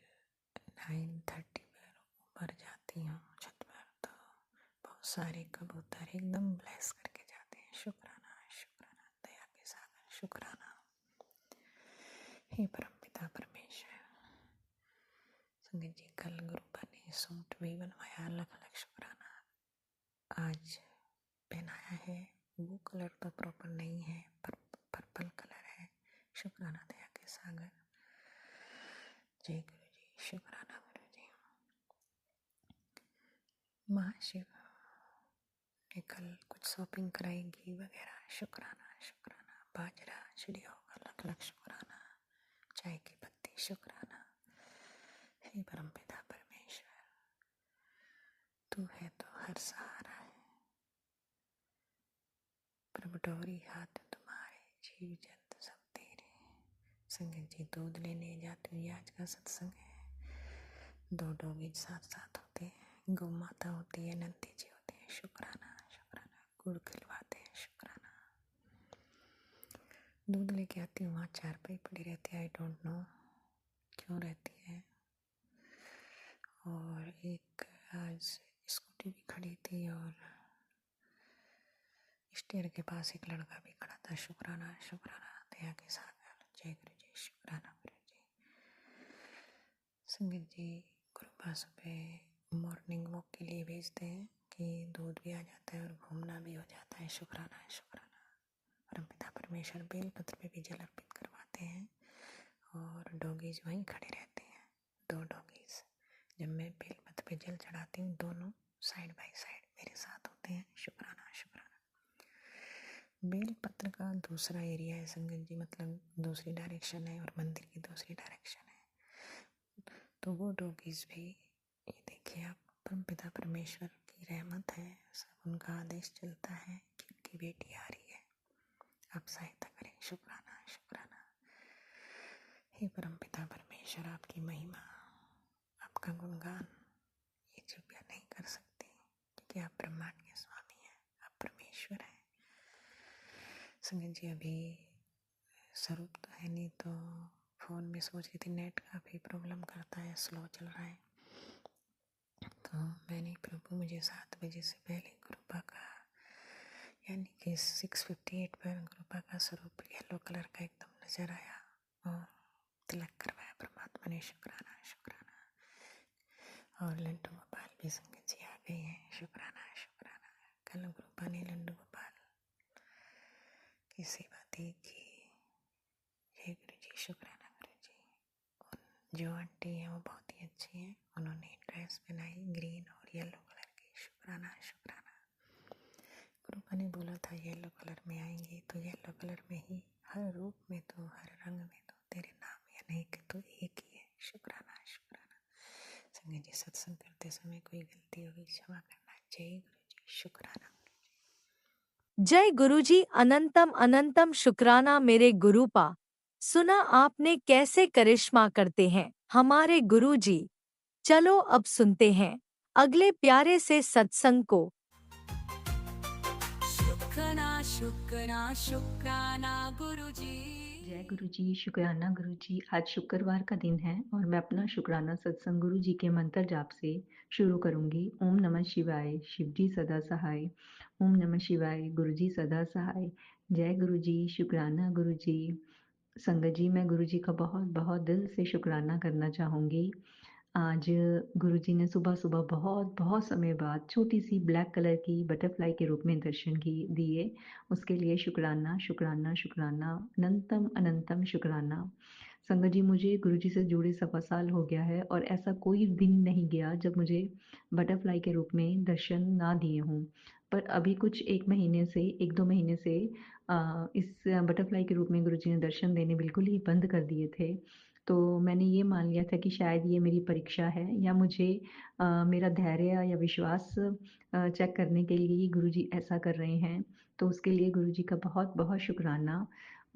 9:30 पर ऊपर जाती हूँ छत पर, तो बहुत सारे कबूतर एकदम ब्लेस करके जाते हैं। शुक्राना शुक्राना। दया के सागर शुक्राना। हे परम पिता परमेश्वर, संगत जी कल गुरुपा ने सूट भी बनवाया, लाख लाख शुक्राना। आज पहनाया है, वो कलर तो प्रॉपर नहीं है, पर्पल कलर है। शुक्राना दया के सागर। जय गुरु जी, शुक्राना गुरु जी। महाशिव ने कल कुछ शॉपिंग कराई, घी वगैरह। शुक्राना शुक्राना। बाजरा चिड़िया होगा, लाख लाख शुक्राना। चाय की पत्ती शुक्राना। हे परम पिता परमेश्वर, तू है तो हर सहारा है। प्रभु डोरी हाथ तुम्हारे, जीव जंत सब तेरे। संगत जी दूध लेने जाती हुई आज का सत्संग है। 2 डॉगी साथ साथ होते हैं। गौ माता होती है, नंदी जी होते हैं। शुक्राना शुक्राना। गुड़ खिलवाते हैं। शुक्राना। दूध लेके आती हूँ, वहाँ 4 पाई पड़ी रहती है। आई डोंट नो क्यों रहती है। और एक आज स्कूटी भी खड़ी थी और स्टेयर के पास एक लड़का भी खड़ा था। शुक्राना शुक्राना। दया के सागर। जय गुरु जी, शुक्राना गुरु जी। संगत जी गुरुपा सुबह मॉर्निंग वॉक के लिए भेजते हैं कि दूध भी आ जाता है और घूमना भी हो जाता है। शुक्राना शुक्राना। परमपिता परमेश्वर बेलपत्र पे भी जल अर्पित करवाते हैं और डॉगीज वहीं खड़े रहते हैं। 2 डॉगीज जब मैं बेलपत्र पे जल चढ़ाती हूँ, दोनों साइड बाय साइड मेरे साथ होते हैं। शुक्राना शुक्राना। बेलपत्र का दूसरा एरिया है संगत जी, मतलब दूसरी डायरेक्शन है और मंदिर की दूसरी डायरेक्शन है। तो वो डॉगीज भी, ये देखिए आप, परमपिता परमेश्वर की रहमत है, सब उनका आदेश चलता है कि उनकी बेटी आ रही है, आप सहायता करें। शुक्राना शुक्राना। हे परमपिता परमेश्वर, आपकी महिमा, आपका गुणगान ये चीज़ नहीं कर सकती, क्योंकि आप ब्रह्मांड के स्वामी हैं, आप परमेश्वर हैं। संगत जी अभी स्वरूप तो है नहीं, तो फ़ोन में सोच रही थी, नेट का भी प्रॉब्लम करता है, स्लो चल रहा है। तो मैंने प्रभु मुझे 7 बजे से पहले गुरुपा का, यानी कि 6:58 पर गुरुपा का स्वरूप येलो कलर का एकदम नजर आया और तिलक करवाया परमात्मा ने। शुक्राना शुक्राना। और लड्डू गोपाल भी संगत जी आ पे है। शुक्राना शुक्राना। कल गुरुपा ने लंडू गोपाल की सेवा देखी। जय गुरु जी। शुक्राना गुरु जी। जो आंटी है वो बहुत ही अच्छी है, उन्होंने ड्रेस बनाई ग्रीन और येलो कलर की। शुक्राना शुक्राना। गुरुपा ने बोला था येलो कलर में आएंगे तो येलो कलर में ही, हर रूप में तो, हर रंग में तो तेरे नाम या नहीं तो एक ही है। शुक्राना शुक्राना। संगत जी, सत्संग करते समय कोई गलती होगी क्षमा करना। जय गुरु जी। शुक्राना। जय गुरुजी। अनंतम अनंतम शुक्राना मेरे गुरुपा। सुना आपने कैसे करिश्मा करते हैं हमारे गुरुजी। चलो अब सुनते हैं अगले प्यारे से सत्संग को। शुक्राना शुक्राना शुक्राना गुरुजी। जय गुरु जी। शुक्राना गुरु जी। आज शुक्रवार का दिन है और मैं अपना शुक्राना सत्संग गुरु जी के मंत्र जाप से शुरू करूंगी। ओम नमः शिवाय, शिव जी सदा सहाय। ओम नमः शिवाय, गुरु जी सदा सहाय। जय गुरु जी। शुक्राना गुरु जी। संगत जी, मैं गुरु जी का बहुत बहुत दिल से शुक्राना करना चाहूँगी। आज गुरुजी ने सुबह सुबह बहुत बहुत समय बाद छोटी सी ब्लैक कलर की बटरफ्लाई के रूप में दर्शन दिए। उसके लिए शुक्राना शुक्राना शुक्राना, अनंतम अनंतम शुक्राना। संगत जी, मुझे गुरुजी से जुड़े 1.25 साल हो गया है और ऐसा कोई दिन नहीं गया जब मुझे बटरफ्लाई के रूप में दर्शन ना दिए हों। पर अभी कुछ 1-2 महीने से इस बटरफ्लाई के रूप में गुरुजी ने दर्शन देने बिल्कुल ही बंद कर दिए थे। तो मैंने ये मान लिया था कि शायद ये मेरी परीक्षा है या मुझे मेरा धैर्य या विश्वास चेक करने के लिए ही गुरुजी ऐसा कर रहे हैं। तो उसके लिए गुरुजी का बहुत बहुत शुक्राना।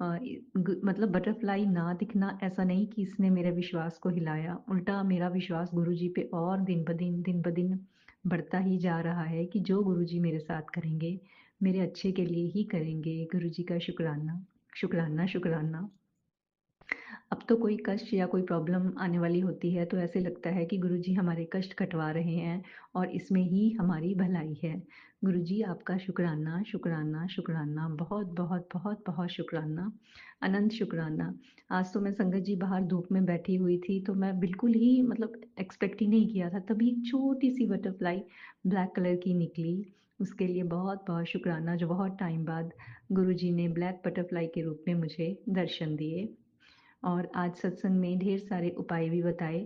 मतलब बटरफ्लाई ना दिखना ऐसा नहीं कि इसने मेरे विश्वास को हिलाया, उल्टा मेरा विश्वास गुरुजी पे और दिन ब दिन बढ़ता ही जा रहा है कि जो गुरुजी मेरे साथ करेंगे मेरे अच्छे के लिए ही करेंगे। गुरुजी का शुक्राना शुक्राना शुक्राना। अब तो कोई कष्ट या कोई प्रॉब्लम आने वाली होती है तो ऐसे लगता है कि गुरुजी हमारे कष्ट कटवा रहे हैं और इसमें ही हमारी भलाई है। गुरुजी, आपका शुक्राना शुक्राना शुक्राना, बहुत बहुत बहुत बहुत शुक्राना, अनंत शुक्राना। आज तो मैं संगत जी बाहर धूप में बैठी हुई थी तो मैं बिल्कुल ही मतलब एक्सपेक्ट ही नहीं किया था, तभी एक छोटी सी बटरफ्लाई ब्लैक कलर की निकली। उसके लिए बहुत बहुत शुक्राना जो बहुत टाइम बाद गुरुजी ने ब्लैक बटरफ्लाई के रूप में मुझे दर्शन दिए। और आज सत्संग में ढेर सारे उपाय भी बताए,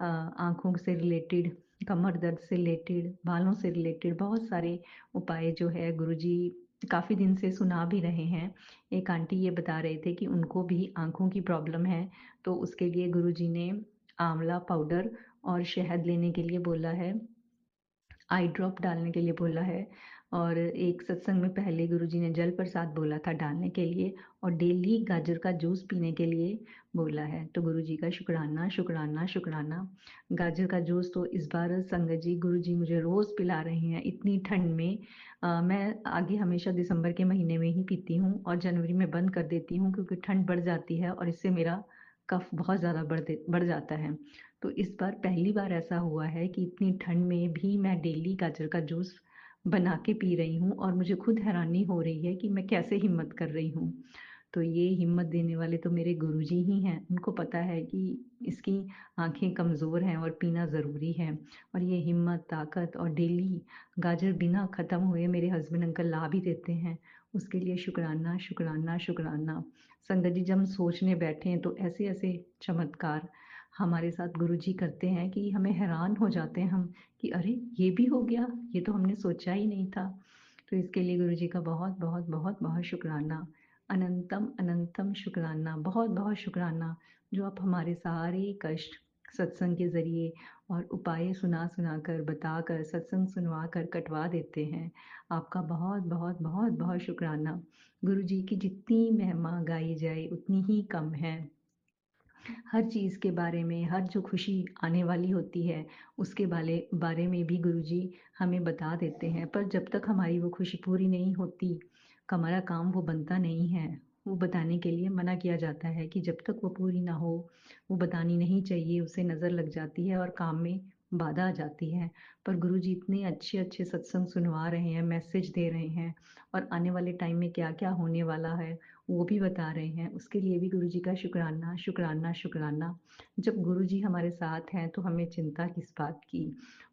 आँखों से रिलेटेड, कमर दर्द से रिलेटेड, बालों से रिलेटेड बहुत सारे उपाय जो है गुरुजी काफ़ी दिन से सुना भी रहे हैं। एक आंटी ये बता रहे थे कि उनको भी आँखों की प्रॉब्लम है, तो उसके लिए गुरुजी ने आंवला पाउडर और शहद लेने के लिए बोला है, आई ड्रॉप डालने के लिए बोला है। और एक सत्संग में पहले गुरुजी ने जल प्रसाद बोला था डालने के लिए और डेली गाजर का जूस पीने के लिए बोला है। तो गुरुजी का शुक्राना शुक्राना शुक्राना। गाजर का जूस तो इस बार संगत जी गुरुजी मुझे रोज़ पिला रहे हैं इतनी ठंड में। मैं आगे हमेशा दिसंबर के महीने में ही पीती हूँ और जनवरी में बंद कर देती हूँ क्योंकि ठंड बढ़ जाती है और इससे मेरा कफ बहुत ज़्यादा बढ़ जाता है। तो इस बार पहली बार ऐसा हुआ है कि इतनी ठंड में भी मैं डेली गाजर का जूस बना के पी रही हूँ और मुझे खुद हैरानी हो रही है कि मैं कैसे हिम्मत कर रही हूँ। तो ये हिम्मत देने वाले तो मेरे गुरुजी ही हैं। उनको पता है कि इसकी आँखें कमज़ोर हैं और पीना ज़रूरी है और ये हिम्मत, ताकत और डेली गाजर बिना ख़त्म हुए मेरे हस्बैंड अंकल ला भी देते हैं। उसके लिए शुक्राना शुक्राना शुक्राना। संगत जी, जब हम सोचने बैठें तो ऐसे-ऐसे चमत्कार हमारे साथ गुरुजी करते हैं कि हमें हैरान हो जाते हैं हम कि अरे! ये भी हो गया, ये तो हमने सोचा ही नहीं था। तो इसके लिए गुरुजी का बहुत बहुत बहुत बहुत शुक्राना, अनंतम अनंतम शुक्राना, बहुत बहुत शुक्राना जो आप हमारे सारे कष्ट सत्संग के ज़रिए और उपाय सुना कर, बताकर, सत्संग सुनवा कर कटवा देते हैं। आपका बहुत बहुत बहुत बहुत शुक्राना। गुरुजी की जितनी महिमा गाई जाए उतनी ही कम है। हर चीज़ के बारे में, हर जो खुशी आने वाली होती है उसके बारे में भी गुरुजी हमें बता देते हैं, पर जब तक हमारी वो खुशी पूरी नहीं होती, हमारा काम वो बनता नहीं है। वो बताने के लिए मना किया जाता है कि जब तक वो पूरी ना हो वो बतानी नहीं चाहिए, उससे नज़र लग जाती है और काम में बाधा आ जाती है। पर गुरुजी इतने अच्छे अच्छे सत्संग सुनवा रहे हैं, मैसेज दे रहे हैं और आने वाले टाइम में क्या क्या होने वाला है वो भी बता रहे हैं, उसके लिए भी गुरुजी का शुक्राना, शुक्राना, शुक्राना। जब गुरुजी हमारे साथ हैं तो हमें चिंता किस बात की।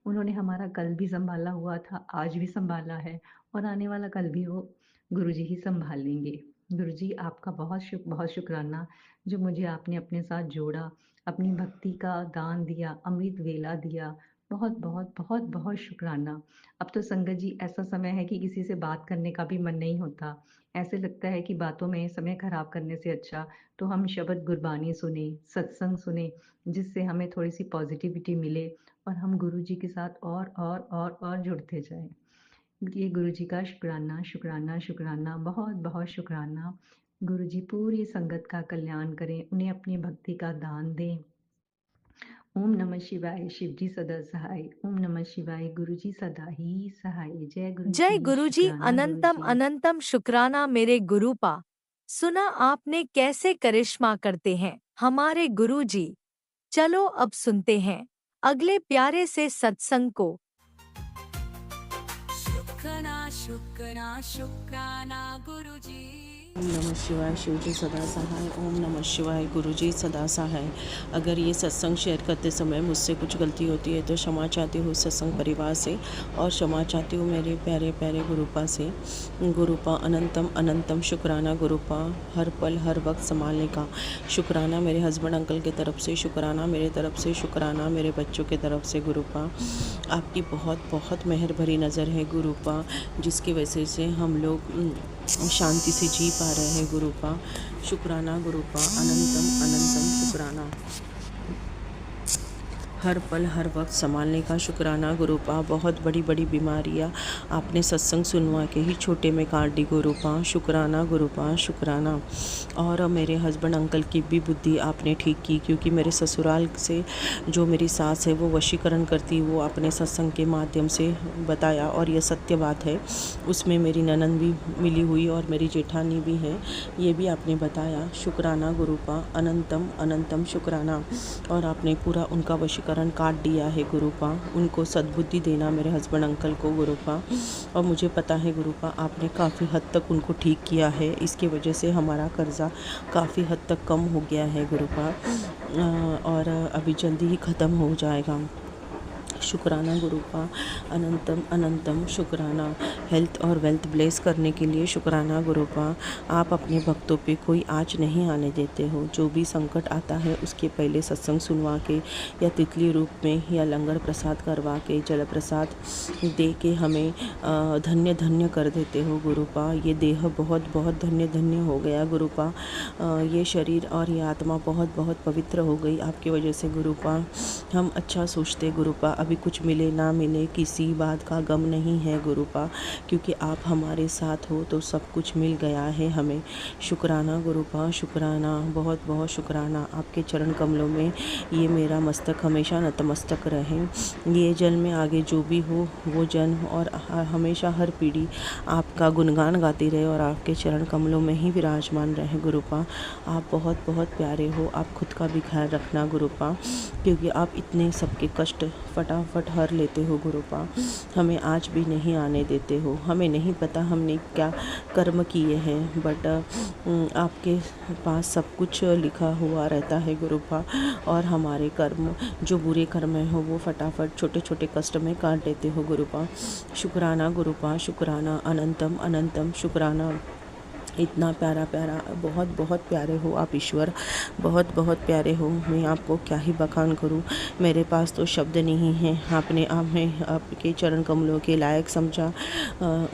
उन्होंने हमारा कल भी सँभाला हुआ था, आज भी सँभाला है और आने वाला कल भी वो गुरुजी ही सँभाल लेंगे। गुरुजी आपका बहुत शुक्राना, जो मुझे आपने अपने साथ जोड़ा, अपनी भक्ति का दान दिया, अमृत वेला दिया। बहुत, बहुत, बहुत, बहुत शुक्राना। अब तो संगत जी ऐसा समय है कि किसी से बात करने का भी मन नहीं होता। ऐसे लगता है कि बातों में समय खराब करने से अच्छा तो हम शब्द गुरबानी सुने, सत्संग सुने, जिससे हमें थोड़ी-सी पॉज़िटिविटी मिले और हम गुरुजी के साथ और जुड़ते जाएँ। ये गुरुजी का शुक्राना, शुक्राना, शुक्राना, बहुत-बहुत शुक्राना। गुरुजी पूरी संगत का कल्याण करें, उन्हें अपनी भक्ति का दान दें। ओम नमः शिवाय, शिव जी सदा सहाय। ओम नमः शिवाय, गुरुजी सदा ही सहाय। जय जय गुरुजी, गुरुजी, शुक्राना अनंतम गुरुजी। अनंतम शुक्राना मेरे गुरुपा। सुना आपने कैसे करिश्मा करते हैं हमारे गुरुजी। चलो अब सुनते हैं अगले प्यारे से सत्संग को। शुक्राना शुक्राना शुक्राना गुरुजी। ओम नमः शिवाय, शिव जी सदा सहाय। ओम नमः शिवाय, गुरु जी सदा सहाय। अगर ये सत्संग शेयर करते समय मुझसे कुछ गलती होती है तो क्षमा चाहती हूँ सत्संग परिवार से और क्षमा चाहती हूँ मेरे प्यारे प्यारे गुरुपा से। गुरुपा अनंतम अनंतम शुक्राना गुरुपा, हर पल हर वक्त संभालने का शुक्राना मेरे हस्बैंड अंकल की तरफ से, शुक्राना मेरे तरफ से, शुक्राना मेरे बच्चों की तरफ से। गुरुपा आपकी बहुत बहुत मेहर भरी नज़र है गुरुपा, जिसकी वजह से हम लोग शांति से जी पा रहे हैं गुरुपा। शुक्राना गुरुपा, अनंतम अनंतम शुक्राना, हर पल हर वक्त संभालने का शुक्राना गुरुपा। बहुत बड़ी बड़ी बीमारियां आपने सत्संग सुनवा के ही छोटे में काट दी गुरुपा। शुक्राना गुरुपा, शुक्राना। और मेरे हस्बैंड अंकल की भी बुद्धि आपने ठीक की, क्योंकि मेरे ससुराल से जो मेरी सास है वो वशीकरण करती, वो अपने सत्संग के माध्यम से बताया और यह सत्य बात है। उसमें मेरी ननंद भी मिली हुई और मेरी जेठानी भी है, ये भी आपने बताया। शुक्राना गुरुपा, अनंतम अनंतम शुक्राना। और आपने पूरा उनका वशीकरण काट दिया है गुरुपा। उनको सद्बुद्धि देना मेरे हस्बैंड अंकल को गुरुपा। और मुझे पता है गुरुपा आपने काफ़ी हद तक उनको ठीक किया है, इसकी वजह से हमारा कर्जा काफ़ी हद तक कम हो गया है गुरुपा, और अभी जल्दी ही ख़त्म हो जाएगा। शुक्राना गुरुपा, अनंतम अनंतम शुक्राना। हेल्थ और वेल्थ ब्लेस करने के लिए शुक्राना गुरुपा। आप अपने भक्तों पे कोई आँच नहीं आने देते हो। जो भी संकट आता है उसके पहले सत्संग सुनवा के या तितली रूप में या लंगर प्रसाद करवा के, जल प्रसाद दे के हमें धन्य धन्य कर देते हो गुरुपा। ये देह बहुत बहुत धन्य धन्य हो गया गुरुपा। ये शरीर और ये आत्मा बहुत बहुत पवित्र हो गई आपकी वजह से गुरुपा। हम अच्छा सोचते गुरुपा, अभी कुछ मिले ना मिले किसी बात का गम नहीं है गुरुपा, क्योंकि आप हमारे साथ हो तो सब कुछ मिल गया है हमें। शुक्राना गुरुपा, शुक्राना, बहुत बहुत शुक्राना। आपके चरण कमलों में ये मेरा मस्तक हमेशा नतमस्तक रहे। ये जन्म में आगे जो भी हो वो जन्म और हमेशा हर पीढ़ी आपका गुणगान गाती रहे और आपके चरण कमलों में ही विराजमान रहे गुरुपा। आप बहुत बहुत प्यारे हो। आप खुद का भी ख्याल रखना गुरुपा, क्योंकि आप इतने सबके कष्ट फटाफट हर लेते हो गुरुपा। हमें आज भी नहीं आने देते हो। हमें नहीं पता हमने क्या कर्म किए हैं, बट आपके पास सब कुछ लिखा हुआ रहता है गुरुपा। और हमारे कर्म जो बुरे कर्म हो वो फटाफट छोटे छोटे कष्ट में काट देते हो गुरुपा। शुक्राना गुरुपा, शुक्राना, अनंतम अनंतम शुक्राना। इतना प्यारा प्यारा, बहुत बहुत प्यारे हो आप ईश्वर, बहुत बहुत प्यारे हो। मैं आपको क्या ही बखान करूं, मेरे पास तो शब्द नहीं है। आपने हमें आपके चरण कमलों के लायक समझा,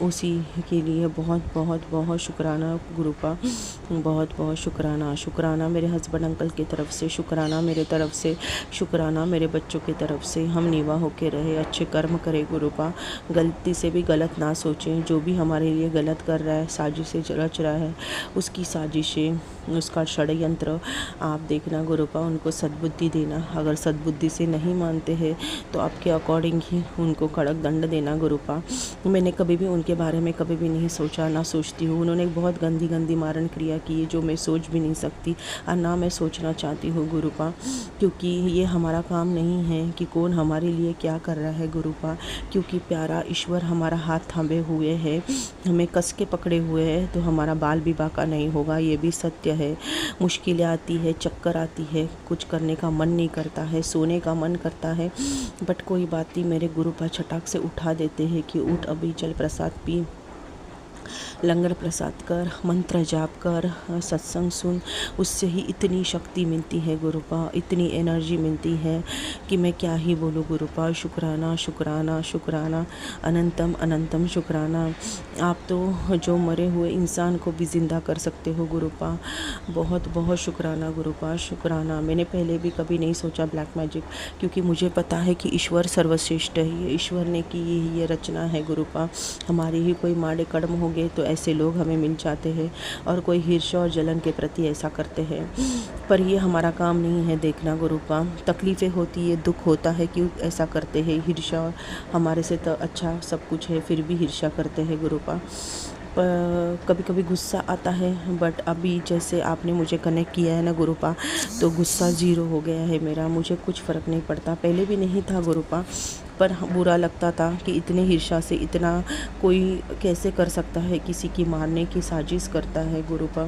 उसी के लिए बहुत बहुत बहुत शुक्राना गुरुपा। बहुत बहुत शुक्राना। शुक्राना मेरे हस्बैंड अंकल की तरफ से, शुक्राना मेरे तरफ से, शुक्राना मेरे बच्चों की तरफ से। हम निवा होके रहे, अच्छे कर्म करें गुरुपा, गलती से भी गलत ना सोचें। जो भी हमारे लिए गलत कर रहा है, साजिशें रच रहा है, उसकी साजिशें उसका षड्यंत्र आप देखना गुरुपा, उनको सद्बुद्धि देना। अगर सद्बुद्धि से नहीं मानते हैं तो आपके अकॉर्डिंग ही उनको कड़क दंड देना गुरुपा। मैंने कभी भी उनके बारे में कभी भी नहीं सोचा, ना सोचती हूँ। उन्होंने एक बहुत गंदी गंदी मारण क्रिया की है जो मैं सोच भी नहीं सकती और ना मैं सोचना चाहती हूँ गुरुपा, क्योंकि ये हमारा काम नहीं है कि कौन हमारे लिए क्या कर रहा है गुरुपा, क्योंकि प्यारा ईश्वर हमारा हाथ थामे हुए है, हमें कस के पकड़े हुए है, तो हमारा बाल विवाह का नहीं होगा, ये भी सत्य है। मुश्किलें आती है, चक्कर आती है, कुछ करने का मन नहीं करता है, सोने का मन करता है, बट कोई बात नहीं, मेरे गुरुपा छटाक से उठा देते हैं कि उठ अभी, चल प्रसाद पी, लंगर प्रसाद कर, मंत्र जाप कर, सत्संग सुन। उससे ही इतनी शक्ति मिलती है गुरुपा, इतनी एनर्जी मिलती है कि मैं क्या ही बोलूँ गुरुपा। शुक्राना शुक्राना शुक्राना, अनंतम अनंतम शुक्राना। आप तो जो मरे हुए इंसान को भी ज़िंदा कर सकते हो गुरुपा। बहुत बहुत शुक्राना गुरुपा, शुक्राना। मैंने पहले भी कभी नहीं सोचा ब्लैक मैजिक, क्योंकि मुझे पता है कि ईश्वर सर्वश्रेष्ठ है, ये ईश्वर ने की ये रचना है गुरुपा। हमारी ही कोई माड़े कर्म हो गए तो ऐसे लोग हमें मिल जाते हैं, और कोई ईर्ष्या और जलन के प्रति ऐसा करते हैं, पर ये हमारा काम नहीं है देखना गुरुपा। तकलीफ़ें होती है, दुख होता है, क्यों ऐसा करते हैं, ईर्ष्या। हमारे से तो अच्छा सब कुछ है फिर भी ईर्ष्या करते हैं गुरुपा। कभी कभी गुस्सा आता है, बट अभी जैसे आपने मुझे कनेक्ट किया है ना गुरुपा, तो गुस्सा ज़ीरो हो गया है मेरा। मुझे कुछ फ़र्क नहीं पड़ता, पहले भी नहीं था गुरुपा, पर बुरा लगता था कि इतने ईर्ष्या से इतना कोई कैसे कर सकता है, किसी की मारने की साजिश करता है गुरुपा,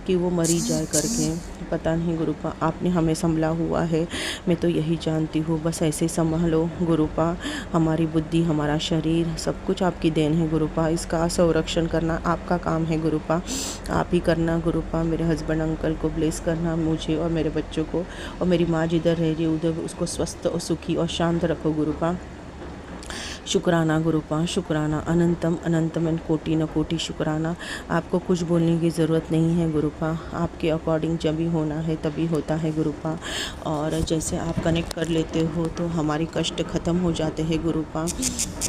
कि वो मरी जाए करके। पता नहीं गुरुपा, आपने हमें संभला हुआ है, मैं तो यही जानती हूँ, बस ऐसे संभालो गुरुपा। हमारी बुद्धि, हमारा शरीर, सब कुछ आपकी देन है गुरुपा, इसका संरक्षण करना आपका काम है गुरुपा, आप ही करना गुरुपा। मेरे हस्बैंड अंकल को ब्लेस करना, मुझे और मेरे बच्चों को, और मेरी माँ जिधर रह रही है उधर उसको स्वस्थ और सुखी और शांत रखो गुरुपा। शुक्राना गुरुपा, शुक्राना, अनंतम अनंतम एंड कोटि न कोटि शुक्राना। आपको कुछ बोलने की ज़रूरत नहीं है गुरुपा, आपके अकॉर्डिंग जब भी होना है तभी होता है गुरुपा। और जैसे आप कनेक्ट कर लेते हो तो हमारी कष्ट ख़त्म हो जाते हैं गुरुपा,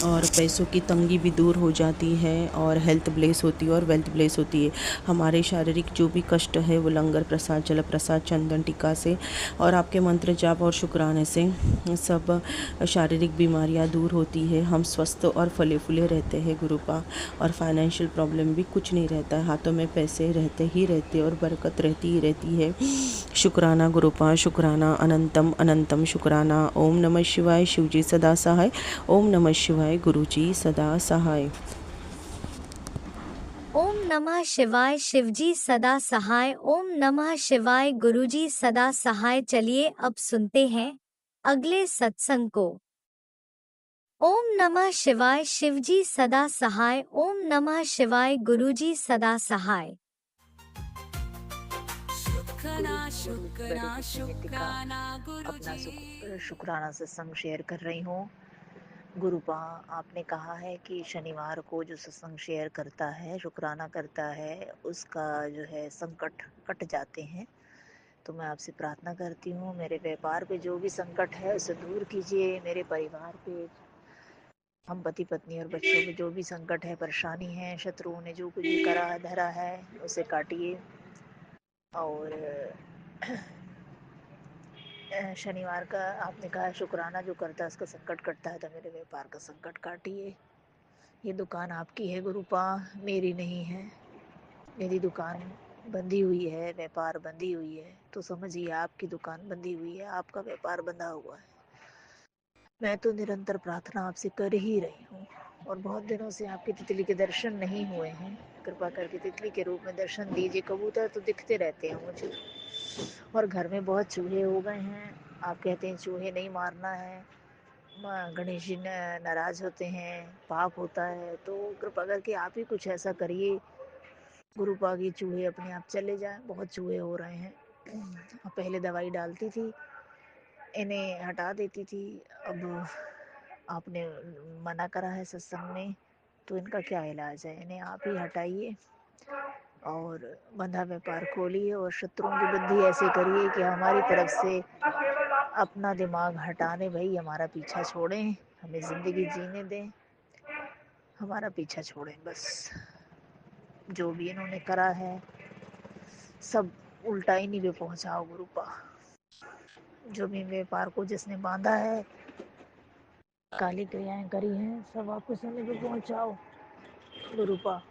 और पैसों की तंगी भी दूर हो जाती है, और हेल्थ ब्लेस होती है और वेल्थ ब्लेस होती है। हमारे शारीरिक जो भी कष्ट है वो लंगर प्रसाद, जल प्रसाद, चंदन टीका से और आपके मंत्र जाप और शुक्राने से सब शारीरिक बीमारियां दूर होती है। हम स्वस्थ और फले फूले रहते हैं गुरुपा, और फाइनेंशियल प्रॉब्लम भी कुछ नहीं रहता है, हाथों में पैसे रहते ही रहते और बरकत रहती ही रहती है। शुक्राना गुरुपा, शुक्राना, अनंतम अनंतम शुक्राना। ओम नमः शिवाय, शिवजी सदा सहाय। ओम नमः शिवाय, गुरुजी सदा सहाय। ओम नमः शिवाय, शिवजी सदा सहाय। ओम नमः शिवाय, गुरुजी सदा सहाय। चलिए अब सुनते हैं अगले सत्संग को। ओम नमः शिवाय, शिवजी सदा सहाय। ओम नमः शिवाय, गुरुजी सदा सहाय। शुक्राना गुरु जी बड़े शुक्राना मीठी मीठी का शुक्राना अपना गुरुजी। शुक्राना सत्संग शेयर कर रही हूँ। गुरुपा, आपने कहा है कि शनिवार को जो सत्संग शेयर करता है, शुक्राना करता है, उसका जो है संकट कट जाते हैं। तो मैं आपसे प्रार्थना करती हूँ, मेरे व्यापार पे जो भी संकट है उसे दूर कीजिए, मेरे परिवार पे, हम पति पत्नी और बच्चों पे जो भी संकट है, परेशानी है, शत्रुओं ने जो कुछ भी करा धरा है उसे काटिए। और शनिवार का आपने कहा शुक्राना जो करता है उसका संकट कटता है, तो मेरे व्यापार का संकट काटिए। ये दुकान आपकी है गुरुपा, मेरी नहीं है। मेरी दुकान बंधी हुई है, व्यापार बंधी हुई है, तो समझिए आपकी दुकान बंधी हुई है, आपका व्यापार बंधा हुआ है। मैं तो निरंतर प्रार्थना आपसे कर ही रही हूँ, और बहुत दिनों से आपकी तितली के दर्शन नहीं हुए हैं। कृपा करके तितली के रूप में दर्शन दीजिए। कबूतर तो दिखते रहते हैं मुझे, और घर में बहुत चूहे हो गए हैं। आप कहते हैं चूहे नहीं मारना है, गणेश जी नाराज होते हैं, पाप होता है, तो कृपा करके आप ही कुछ ऐसा करिए गुरुपा की चूहे अपने आप चले जाएं। बहुत चूहे हो रहे हैं। पहले दवाई डालती थी, इन्हें हटा देती थी, अब आपने मना करा है सत्संग में, तो इनका क्या इलाज है? इन्हें आप ही हटाइए और बंधा व्यापार खोलिए, और शत्रुओं की बुद्धि ऐसे करिए कि हमारी तरफ से अपना दिमाग हटाने, भाई हमारा पीछा छोड़ें, हमें ज़िंदगी जीने दें, हमारा पीछा छोड़ें बस। जो भी इन्होंने करा है सब उल्टाई नहीं पे पहुंचाओ गुरुपा। जो भी व्यापार को जिसने बांधा है, काली क्रियाएं करी हैं, सब वापस समय पे पहुंचाओ गुरुपा।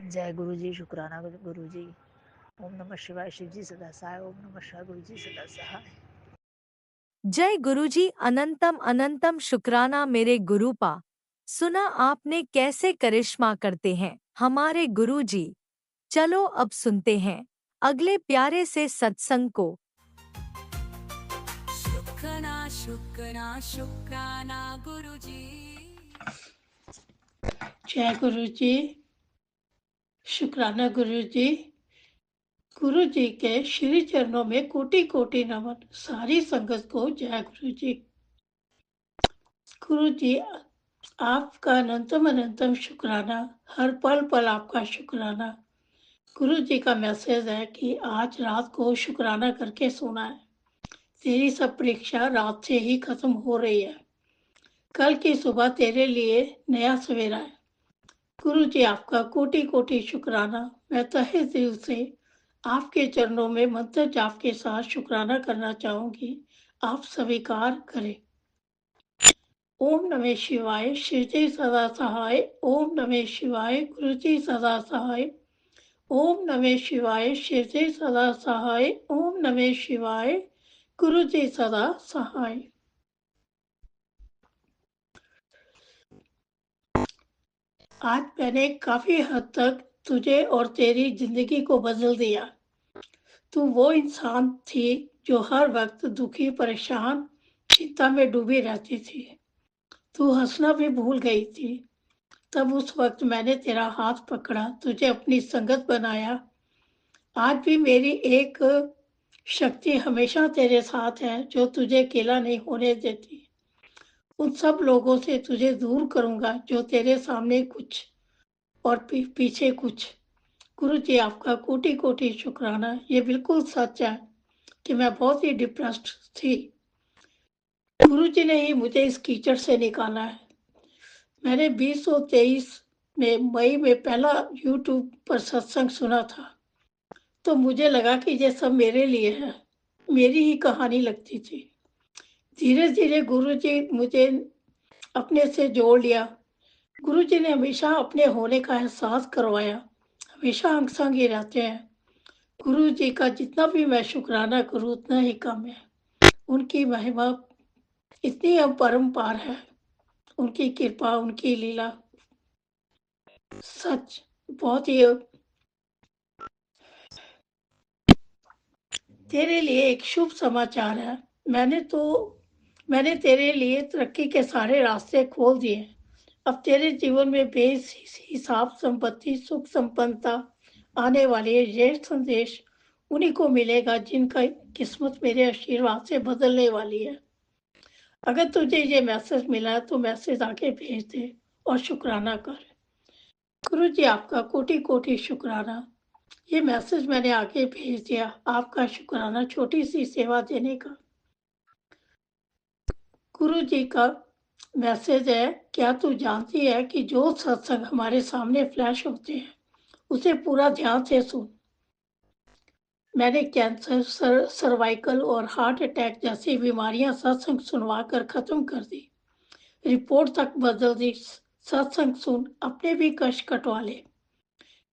जय गुरु जी, शुक्राना गुरु जी। ओम नमः शिवाय, शिव जी सदा सहाय। ओम नमः शिवाय, गुरु जी सदा सहाय। जय गुरुजी, अनंतम अनंतम शुक्राना मेरे गुरुपा। सुना आपने कैसे करिश्मा करते हैं हमारे गुरुजी। चलो अब सुनते हैं अगले प्यारे से सत्संग को। शुक्राना शुक्राना शुक्राना गुरुजी। जय गुरु जी, शुक्राना गुरु जी। गुरु जी के श्री चरणों में कोटि कोटि नमन। सारी संगत को जय गुरु जी। गुरु जी, आपका अनंतम अनंतम शुक्राना, हर पल पल आपका शुक्राना। गुरु जी का मैसेज है कि आज रात को शुक्राना करके सोना है। तेरी सब परीक्षा रात से ही खत्म हो रही है। कल की सुबह तेरे लिए नया सवेरा है। गुरु जी, आपका कोटि कोटि शुक्राना। मैं तहे दिल से आपके चरणों में मंत्र जाप के साथ शुक्राना करना चाहूंगी। आप स्वीकार करें। ओम नमः शिवाय, शिव जी सदा सहाय। ओम नमः शिवाय, गुरु जी सदा सहाय। ओम नमः शिवाय, शिव जी सदा सहाय। ओम नमः शिवाय, गुरु जी सदा सहाय। आज मैंने काफी हद तक तुझे और तेरी जिंदगी को बदल दिया। तू वो इंसान थी जो हर वक्त दुखी, परेशान, चिंता में डूबी रहती थी। तू हंसना भी भूल गई थी। तब उस वक्त मैंने तेरा हाथ पकड़ा, तुझे अपनी संगत बनाया। आज भी मेरी एक शक्ति हमेशा तेरे साथ है जो तुझे अकेला नहीं होने देती। उन सब लोगों से तुझे दूर करूंगा जो तेरे सामने कुछ और पीछे कुछ। गुरु जी, आपका कोटि कोटि शुक्राना। ये बिल्कुल सच है कि मैं बहुत ही डिप्रेस्ड थी। गुरु जी ने ही मुझे इस कीचड़ से निकाला है। मैंने 2023 में मई में पहला YouTube पर सत्संग सुना था, तो मुझे लगा कि ये सब मेरे लिए है, मेरी ही कहानी लगती थी। धीरे धीरे गुरु जी मुझे अपने से जोड़ लिया। गुरु जी ने हमेशा अपने होने का एहसास करवाया, हमेशा अंग संग ही रहते हैं। गुरु जी का जितना भी मैं शुक्राना करूं उतना ही कम है। उनकी महिमा इतनी अपरंपार है, उनकी कृपा, उनकी लीला सच बहुत ही। तेरे लिए एक शुभ समाचार है। मैंने तेरे लिए तरक्की के सारे रास्ते खोल दिए। अब तेरे जीवन में बेहिसाब संपत्ति, सुख, संपन्नता आने वाली है। ये संदेश उन्हीं को मिलेगा जिनका किस्मत मेरे आशीर्वाद से बदलने वाली है। अगर तुझे ये मैसेज मिला है तो मैसेज आगे भेज दे और शुक्राना कर। गुरु जी, आपका कोटि कोटि शुक्राना। ये मैसेज मैंने आगे भेज दिया। आपका शुक्राना छोटी सी सेवा देने का। गुरु जी का मैसेज है, क्या तू जानती है कि जो सत्संग हमारे सामने फ्लैश होते हैं उसे पूरा ध्यान से सुन। मैंने कैंसर, सर्वाइकल और हार्ट अटैक जैसी बीमारियां सत्संग सुनवा कर खत्म कर दी। रिपोर्ट तक बदल दी। सत्संग सुन, अपने भी कष्ट कटवा ले।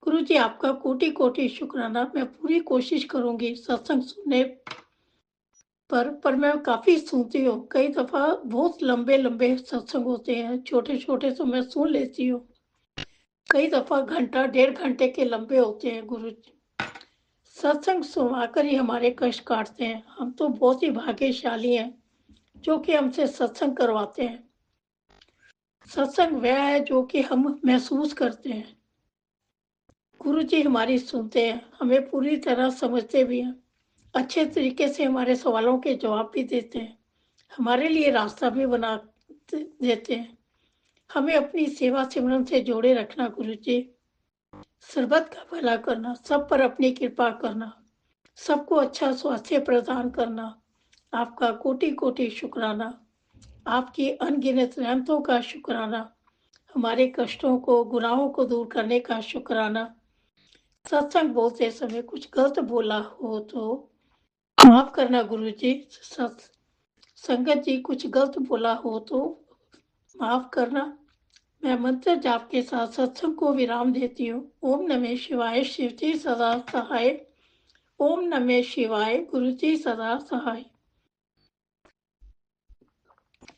गुरु जी, आपका कोटि कोटि शुक्राना। मैं पूरी कोशिश करूंगी सत्संग सुनने पर मैं काफी सुनती हूँ। कई दफा बहुत लंबे लंबे सत्संग होते हैं, छोटे छोटे तो मैं सुन लेती हूँ। कई दफा घंटा, 1.5 घंटे के लंबे होते हैं। गुरु जी, सत्संग सुनवाकर ही हमारे कष्ट काटते हैं। हम तो बहुत ही भाग्यशाली हैं जो कि हमसे सत्संग करवाते हैं। सत्संग वह है जो कि हम महसूस करते हैं। गुरु जी हमारी सुनते हैं, हमें पूरी तरह समझते भी हैं, अच्छे तरीके से हमारे सवालों के जवाब भी देते हैं, हमारे लिए रास्ता भी बना देते हैं। हमें अपनी सेवा सिमरन से जोड़े रखना गुरु जी। सर्बत का भला करना, सब पर अपनी कृपा करना, सबको अच्छा स्वास्थ्य प्रदान करना। आपका कोटि कोटि शुक्राना। आपकी अनगिनत रहमतों का शुक्राना। हमारे कष्टों को, गुनाहों को दूर करने का शुक्राना। सत्संग बोलते समय कुछ गलत बोला हो तो माफ करना गुरुजी। संगत जी कुछ गलत बोला हो तो माफ करना। मैं मंत्र जाप के साथ सत्संग को विराम देती हूँ। ओम नमः शिवाय, शिवजी सदा सहाय। ओम नमः शिवाय, गुरुजी सदा सहाय।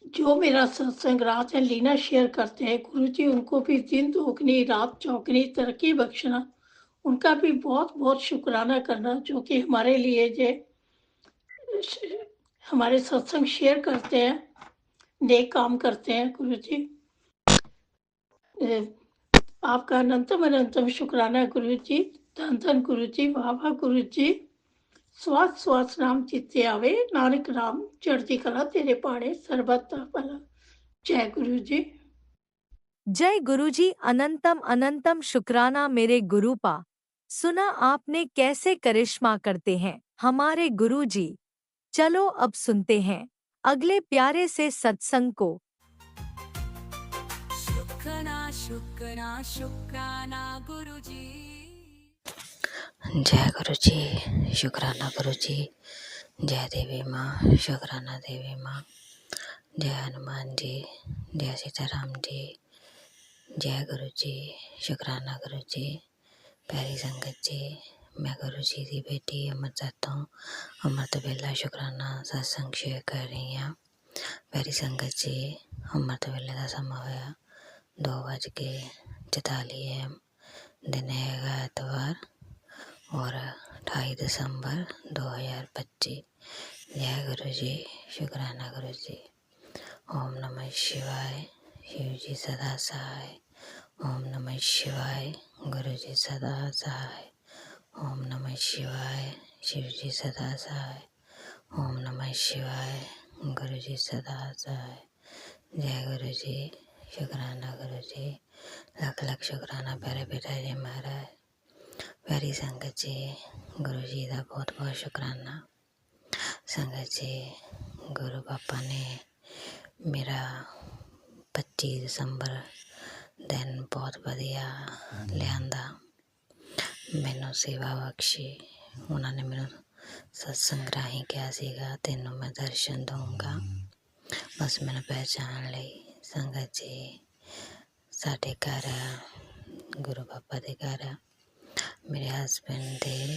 जो मेरा सत्संग रात है लीना शेयर करते हैं, गुरुजी उनको भी दिन दोगुनी रात चौगुनी तरक्की बख्शना। उनका भी बहुत बहुत शुक्राना करना, जो कि हमारे लिए जो हमारे सत्संग शेयर करते हैं, नेक काम करते हैं। गुरुजी आपका अनंतम अनंतम शुक्राना गुरुजी। धन धन गुरुजी, वाह गुरुजी। स्वास स्वास नाम चित्ते आवे, नानक नाम चढ़ती कला तेरे पाड़े सर्बत भला। जय गुरुजी। जय गुरुजी। अनंतम अनंतम शुक्राना मेरे गुरुपा। सुना आपने कैसे करिश्मा करते हैं हमारे गुरुजी। चलो अब सुनते हैं अगले प्यारे से सत्संग को। शुक्राना शुक्राना शुक्राना गुरुजी। जय गुरुजी, शुक्राना गुरुजी। जय देवी माँ, शुक्राना देवी माँ। जय हनुमान जी, जय सीताराम जी। जय गुरुजी, शुक्राना गुरुजी। प्यारी संगत जी, मैं गुरुजी की बेटी अमरजोत हूँ। अमृत वेला शुक्राना सत्संग शेयर कर रही हूँ। प्यारी संगत जी, अमृत वेले का समा होया 2:44 AM। दिन है एतवार और 28 दिसंबर 2025। जय गुरु जी, शुक्राना गुरु जी। ओम नमः शिवाय, शिव जी सदा सहाय। ओम नमः शिवाय, गुरु जी सदा सहाय। ओम नमः शिवाय, शिव जी सदा सहाय। ओम नमः शिवाय, गुरु जी सदा सहाय। जय गुरु जी, शुक्राना गुरु जी। लख लख शुक्राना प्यारे पिता जी महाराज। प्यारी संगत जी, गुरु जी का बहुत बहुत शुक्राना। संगत जी, गुरु पापा ने मेरा 25 दिसंबर दिन बहुत वधिया लियांदा। मैनू सेवा बख्शी। उन्होंने मैनू सत्संग राही कहा सीगा तेनों मैं दर्शन दूंगा, बस मैनू पहचान ली। संगत जी, साढ़े घर गुरु पापा के घर मेरे हसबैंड के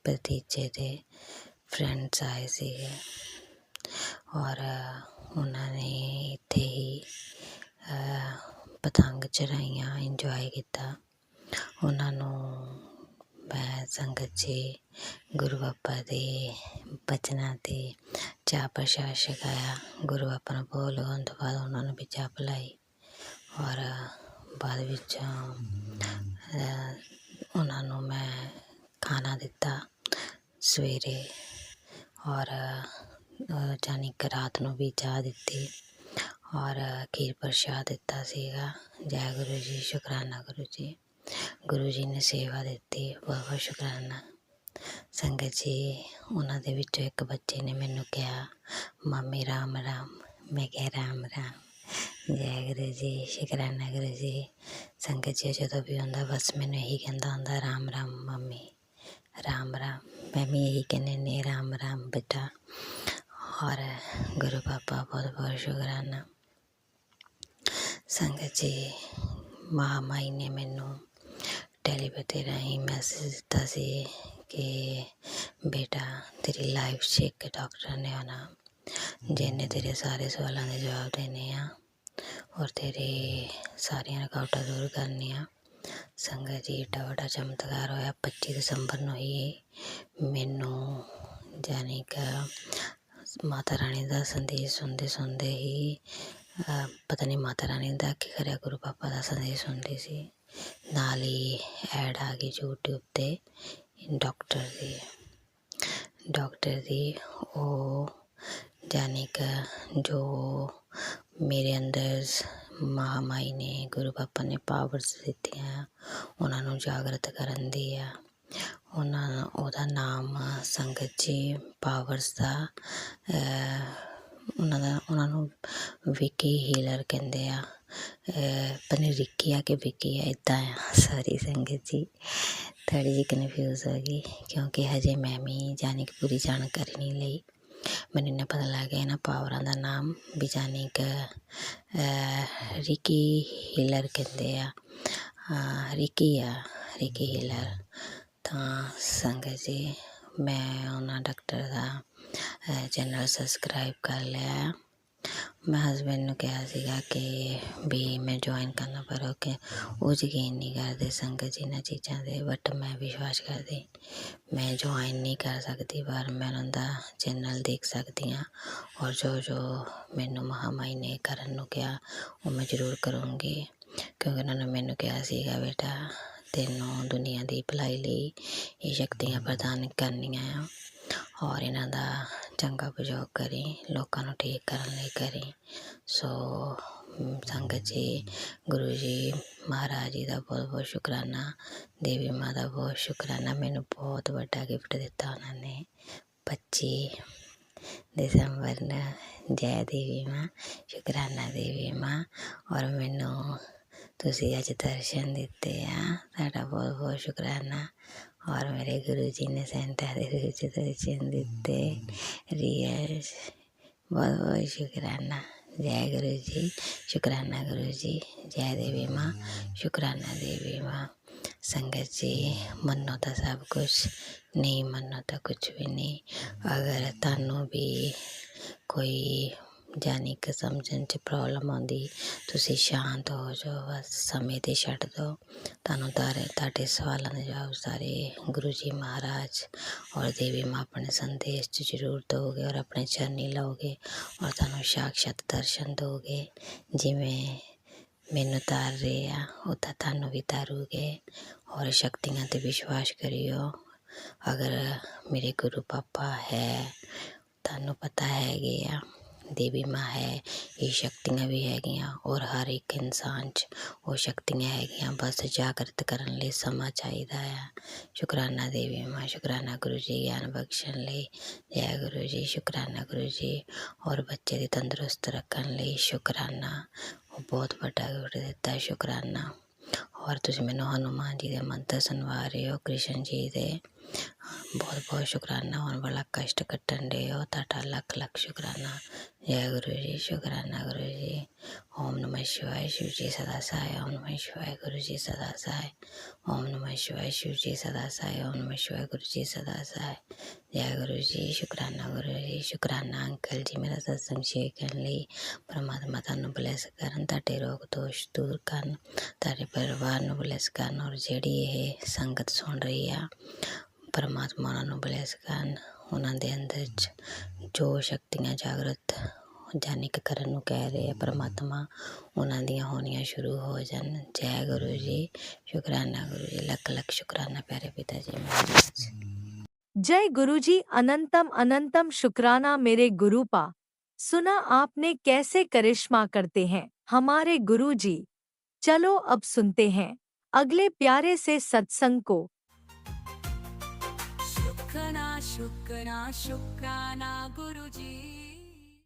भतीजे के फ्रेंड्स आए थे और उन्होंने इत्थे ही पतंग चढ़ाइयाँ, इंजॉय किया। उन्होंने मैं संगत जी गुरु बापा के बचना ते चाह प्रसाद छकाया। गुरु बापा ने भोग लगाने तो बाद उन्होंने भी चाह पिलाई और बाद विच उन्होंने मैं खाना दिता सवेरे और जानी कि रात को भी चाह दी और खीर प्रसाद दिता सीगा। जय गुरु जी, शुक्राना गुरु जी। गुरु जी ने सेवा दी, बहुत बहुत शुक्राना। संगत जी, उन्होंने विचों एक बच्चे ने मैनू कहा मम्मी राम राम। मैं कहा राम राम। जय गुरु जी, शुक्राना गुरु जी। संगत जी, जो भी होंदा बस मैनू यही कहता होंदा राम राम मम्मी, राम राम। मैं भी यही कहने राम राम बेटा। और गुरु पापा बहुत बहुत शुक्राना। संगत जी, महामाई ने मैनू टैलीपैथी राही मैसेज दिता सी कि बेटा तेरी लाइफ च एक डॉक्टर ने आना जिन्हें तेरे सारे सवालों के जवाब देने आ और तेरे सारिया रुकावटां दूर करनिया। संगत जी, एडा बड़ा चमत्कार होया 25 दिसंबर को ही मैनू जानी कि माता रानी का संदेश सुनते ही पता नहीं माता रानी का कि खरे गुरु पापा का संदेश सुनती सी, नाल ही ऐड आ गई यूट्यूब ते डॉक्टर दी वो जानी कि जो मेरे अंदर महामाई ने गुरु पापा ने पावर्स दित्ती हैं उन्होंने जागृत करन दी है। उन्होंने नाम संगत जी पावर्स का ਉਹਨਾਂ ਨੂੰ ਵਿੱਕੀ ਹੀਲਰ ਕਹਿੰਦੇ ਆ। ਪਤਾ ਨਹੀਂ ਰਿੱਕੀ ਆ ਕਿ ਵਿੱਕੀ ਆ, ਇੱਦਾਂ ਆ। ਸੌਰੀ ਸੰਗਤ ਜੀ, ਥੋੜ੍ਹੀ ਜਿਹੀ ਕਨਫਿਊਜ਼ ਹੋ ਗਈ ਕਿਉਂਕਿ ਹਜੇ ਮੈਂ ਵੀ ਯਾਨੀ ਕਿ ਪੂਰੀ ਜਾਣਕਾਰੀ ਨਹੀਂ ਲਈ। ਮੈਨੂੰ ਇੰਨਾ ਪਤਾ ਲੱਗ ਗਿਆ ਇਹਨਾਂ ਪਾਵਰਾਂ ਦਾ ਨਾਮ ਵੀ ਯਾਨੀ ਕਿ ਰਿੱਕੀ ਹੀਲਰ ਕਹਿੰਦੇ ਆ। ਰਿੱਕੀ ਹੀਲਰ। ਤਾਂ ਸੰਗਤ ਜੀ, ਮੈਂ ਉਹਨਾਂ ਡਾਕਟਰ ਦਾ ਚੈਨਲ ਸਬਸਕ੍ਰਾਈਬ ਕਰ ਲਿਆ। ਮੈਂ ਹਸਬੈਂਡ ਨੂੰ ਕਿਹਾ ਸੀਗਾ ਕਿ ਵੀ ਮੈਂ ਜੁਆਇਨ ਕਰਨਾ, ਪਰ ਉਹ ਯਕੀਨ ਨਹੀਂ ਕਰਦੇ ਸੰਗਤ ਜੀ ਇਹਨਾਂ ਚੀਜ਼ਾਂ 'ਤੇ। ਬਟ ਮੈਂ ਵਿਸ਼ਵਾਸ ਕਰਦੀ, ਮੈਂ ਜੁਆਇਨ ਨਹੀਂ ਕਰ ਸਕਦੀ ਪਰ ਮੈਂ ਉਹਨਾਂ ਦਾ ਚੈਨਲ ਦੇਖ ਸਕਦੀ ਹਾਂ। ਔਰ ਜੋ ਮੈਨੂੰ ਮਹਾਮਾਈ ਨੇ ਕਰਨ ਨੂੰ ਕਿਹਾ ਉਹ ਮੈਂ ਜ਼ਰੂਰ ਕਰੂੰਗੀ, ਕਿਉਂਕਿ ਉਹਨਾਂ ਨੇ ਮੈਨੂੰ ਕਿਹਾ ਸੀਗਾ ਬੇਟਾ ਤੈਨੂੰ ਦੁਨੀਆ ਦੀ ਭਲਾਈ ਲਈ ਇਹ ਸ਼ਕਤੀਆਂ ਪ੍ਰਦਾਨ ਕਰਨੀਆਂ ਆ ਔਰ ਇਹਨਾਂ ਦਾ ਚੰਗਾ ਉਪਯੋਗ ਕਰੀ, ਲੋਕਾਂ ਨੂੰ ਠੀਕ ਕਰਨ ਲਈ ਕਰੀ। ਸੋ ਸੰਗਤ ਜੀ, ਗੁਰੂ ਜੀ ਮਹਾਰਾਜ ਜੀ ਦਾ ਬਹੁਤ ਬਹੁਤ ਸ਼ੁਕਰਾਨਾ, ਦੇਵੀ ਮਾਂ ਦਾ ਬਹੁਤ ਸ਼ੁਕਰਾਨਾ। ਮੈਨੂੰ ਬਹੁਤ ਵੱਡਾ ਗਿਫਟ ਦਿੱਤਾ ਉਹਨਾਂ ਨੇ 25 ਦਸੰਬਰ ਨੂੰ। ਜੈ ਦੇਵੀ ਮਾਂ, ਸ਼ੁਕਰਾਨਾ ਦੇਵੀ ਮਾਂ। ਔਰ ਮੈਨੂੰ ਤੁਸੀਂ ਅੱਜ ਦਰਸ਼ਨ ਦਿੱਤੇ ਆ, ਤੁਹਾਡਾ ਬਹੁਤ ਬਹੁਤ ਸ਼ੁਕਰਾਨਾ। ਔਰ ਮੇਰੇ ਗੁਰੂ ਜੀ ਨੇ ਸੈਂਟਰ ਦੇ ਵਿੱਚ ਦਰਸ਼ਨ ਦਿੱਤੇ, ਰੀਅਲ ਬਹੁਤ ਬਹੁਤ ਸ਼ੁਕਰਾਨਾ। ਜੈ ਗੁਰੂ ਜੀ, ਸ਼ੁਕਰਾਨਾ ਗੁਰੂ ਜੀ। ਜੈ ਦੇਵੀ ਮਾਂ, ਸ਼ੁਕਰਾਨਾ ਦੇਵੀ ਮਾਂ। ਸੰਗਤ ਜੀ, ਮੰਨੋ ਤਾਂ ਸਭ ਕੁਛ, ਨਹੀਂ ਮੰਨੋ ਤਾਂ ਕੁਛ ਵੀ ਨਹੀਂ। ਅਗਰ ਤੁਹਾਨੂੰ ਵੀ ਕੋਈ ਯਾਨੀ ਕਿ ਸਮਝਣ 'ਚ ਪ੍ਰੋਬਲਮ ਆਉਂਦੀ, ਤੁਸੀਂ ਸ਼ਾਂਤ ਹੋ ਜਾਓ, ਬਸ ਸਮੇਂ 'ਤੇ ਛੱਡ ਦਿਓ। ਤੁਹਾਨੂੰ ਤੁਹਾਡੇ ਸਵਾਲਾਂ ਦੇ ਜਵਾਬ ਸਾਰੇ ਗੁਰੂ ਜੀ ਮਹਾਰਾਜ ਔਰ ਦੇਵੀ ਮਾਂ ਆਪਣੇ ਸੰਦੇਸ਼ 'ਚ ਜ਼ਰੂਰ ਦਿਓਗੇ ਔਰ ਆਪਣੇ ਚਰਨੀ ਲਓਗੇ ਔਰ ਤੁਹਾਨੂੰ ਸਾਕਸ਼ਾਤ ਦਰਸ਼ਨ ਦਿਓਗੇ। ਜਿਵੇਂ ਮੈਨੂੰ ਤਾਰ ਰਹੇ ਆ ਉੱਦਾਂ ਤੁਹਾਨੂੰ ਵੀ ਤਾਰੂਗੇ। ਔਰ ਸ਼ਕਤੀਆਂ 'ਤੇ ਵਿਸ਼ਵਾਸ ਕਰਿਓ। ਅਗਰ ਮੇਰੇ ਗੁਰੂ ਪਾਪਾ ਹੈ, ਤੁਹਾਨੂੰ ਪਤਾ ਹੈਗੇ ਆ, ਦੇਵੀ ਮਾਂ ਹੈ, ਇਹ ਸ਼ਕਤੀਆਂ ਵੀ ਹੈਗੀਆਂ ਔਰ ਹਰ ਇੱਕ ਇਨਸਾਨ 'ਚ ਉਹ ਸ਼ਕਤੀਆਂ ਹੈਗੀਆਂ। ਬਸ ਜਾਗਰਤ ਕਰਨ ਲਈ ਸਮਾਂ ਚਾਹੀਦਾ ਆ। ਸ਼ੁਕਰਾਨਾ ਦੇਵੀ ਮਾਂ, ਸ਼ੁਕਰਾਨਾ ਗੁਰੂ ਜੀ ਗਿਆਨ ਬਖਸ਼ਣ ਲਈ। ਜੈ ਗੁਰੂ ਜੀ, ਸ਼ੁਕਰਾਨਾ ਗੁਰੂ ਜੀ। ਔਰ ਬੱਚੇ ਦੀ ਤੰਦਰੁਸਤ ਰੱਖਣ ਲਈ ਸ਼ੁਕਰਾਨਾ, ਉਹ ਬਹੁਤ ਵੱਡਾ ਗਿਫਟ ਦਿੱਤਾ, ਸ਼ੁਕਰਾਨਾ। ਔਰ ਤੁਸੀਂ ਮੈਨੂੰ ਹਨੂੰਮਾਨ ਜੀ ਦੇ ਮੰਤਰ ਸੁਣਵਾ ਰਹੇ ਹੋ, ਕ੍ਰਿਸ਼ਨ ਜੀ ਦੇ, ਬਹੁਤ ਬਹੁਤ ਸ਼ੁਕਰਾਨਾ। ਹੋਣ ਵਾਲਾ ਕਸ਼ਟ ਕੱਟਣ ਦੇ ਹੋ, ਤੁਹਾਡਾ ਲੱਖ ਲੱਖ ਸ਼ੁਕਰਾਨਾ। ਜੈ ਗੁਰੂ ਜੀ, ਸ਼ੁਕਰਾਨਾ ਗੁਰੂ ਜੀ। ਓਮ ਨਮः शिवाय, शिव जी सदा सहाय। ओम नमः शिवाय, गुरु जी सदा सहाय। ओम नमः शिवाय, शिव जी सदा सहाय। ओम नमः शिवाय, गुरु जी सदा सहाय। जय गुरु जी, शुकराना गुरु जी। शुकराना अंकल जी मेरा सत्संग शेयर ਕਰਨ ਲਈ। ਪਰਮਾਤਮਾ ਤੁਹਾਨੂੰ ਬਲੈਸ ਕਰਨ, ਤੁਹਾਡੇ ਰੋਗ ਦੋਸ਼ ਦੂਰ ਕਰਨ, ਤੁਹਾਡੇ ਪਰਿਵਾਰ ਨੂੰ ਬਲੈਸ ਕਰਨ। ਔਰ ਜਿਹੜੀ ਇਹ ਸੰਗਤ ਸੁਣ ਰਹੀ ਆ, ਪਰਮਾਤਮਾ ਉਹਨਾਂ ਨੂੰ ਬਲੈਸ ਕਰਨ। ਉਹਨਾਂ ਦੇ ਅੰਦਰ 'ਚ ਜੋ ਸ਼ਕਤੀਆਂ ਜਾਗਰਤ ਯਾਨੀ ਕਿ ਕਰਨ ਨੂੰ ਕਹਿ ਰਹੇ ਆ ਪਰਮਾਤਮਾ, ਉਹਨਾਂ ਦੀਆਂ ਹੋਣੀਆਂ ਸ਼ੁਰੂ ਹੋ ਜਾਣ। ਜੈ ਗੁਰੂ ਜੀ, ਸ਼ੁਕਰਾਨਾ ਗੁਰੂ ਜੀ। ਲੱਖ ਲੱਖ ਸ਼ੁਕਰਾਨਾ प्यारे पिता जी महाराज। जय गुरुजी, अनंतम अनंतम शुक्राना मेरे गुरुपा। सुना आपने कैसे करिश्मा करते हैं हमारे गुरुजी। चलो अब सुनते हैं अगले प्यारे से सत्संग को। शुक्राना शुक्राना शुक्राना गुरुजी।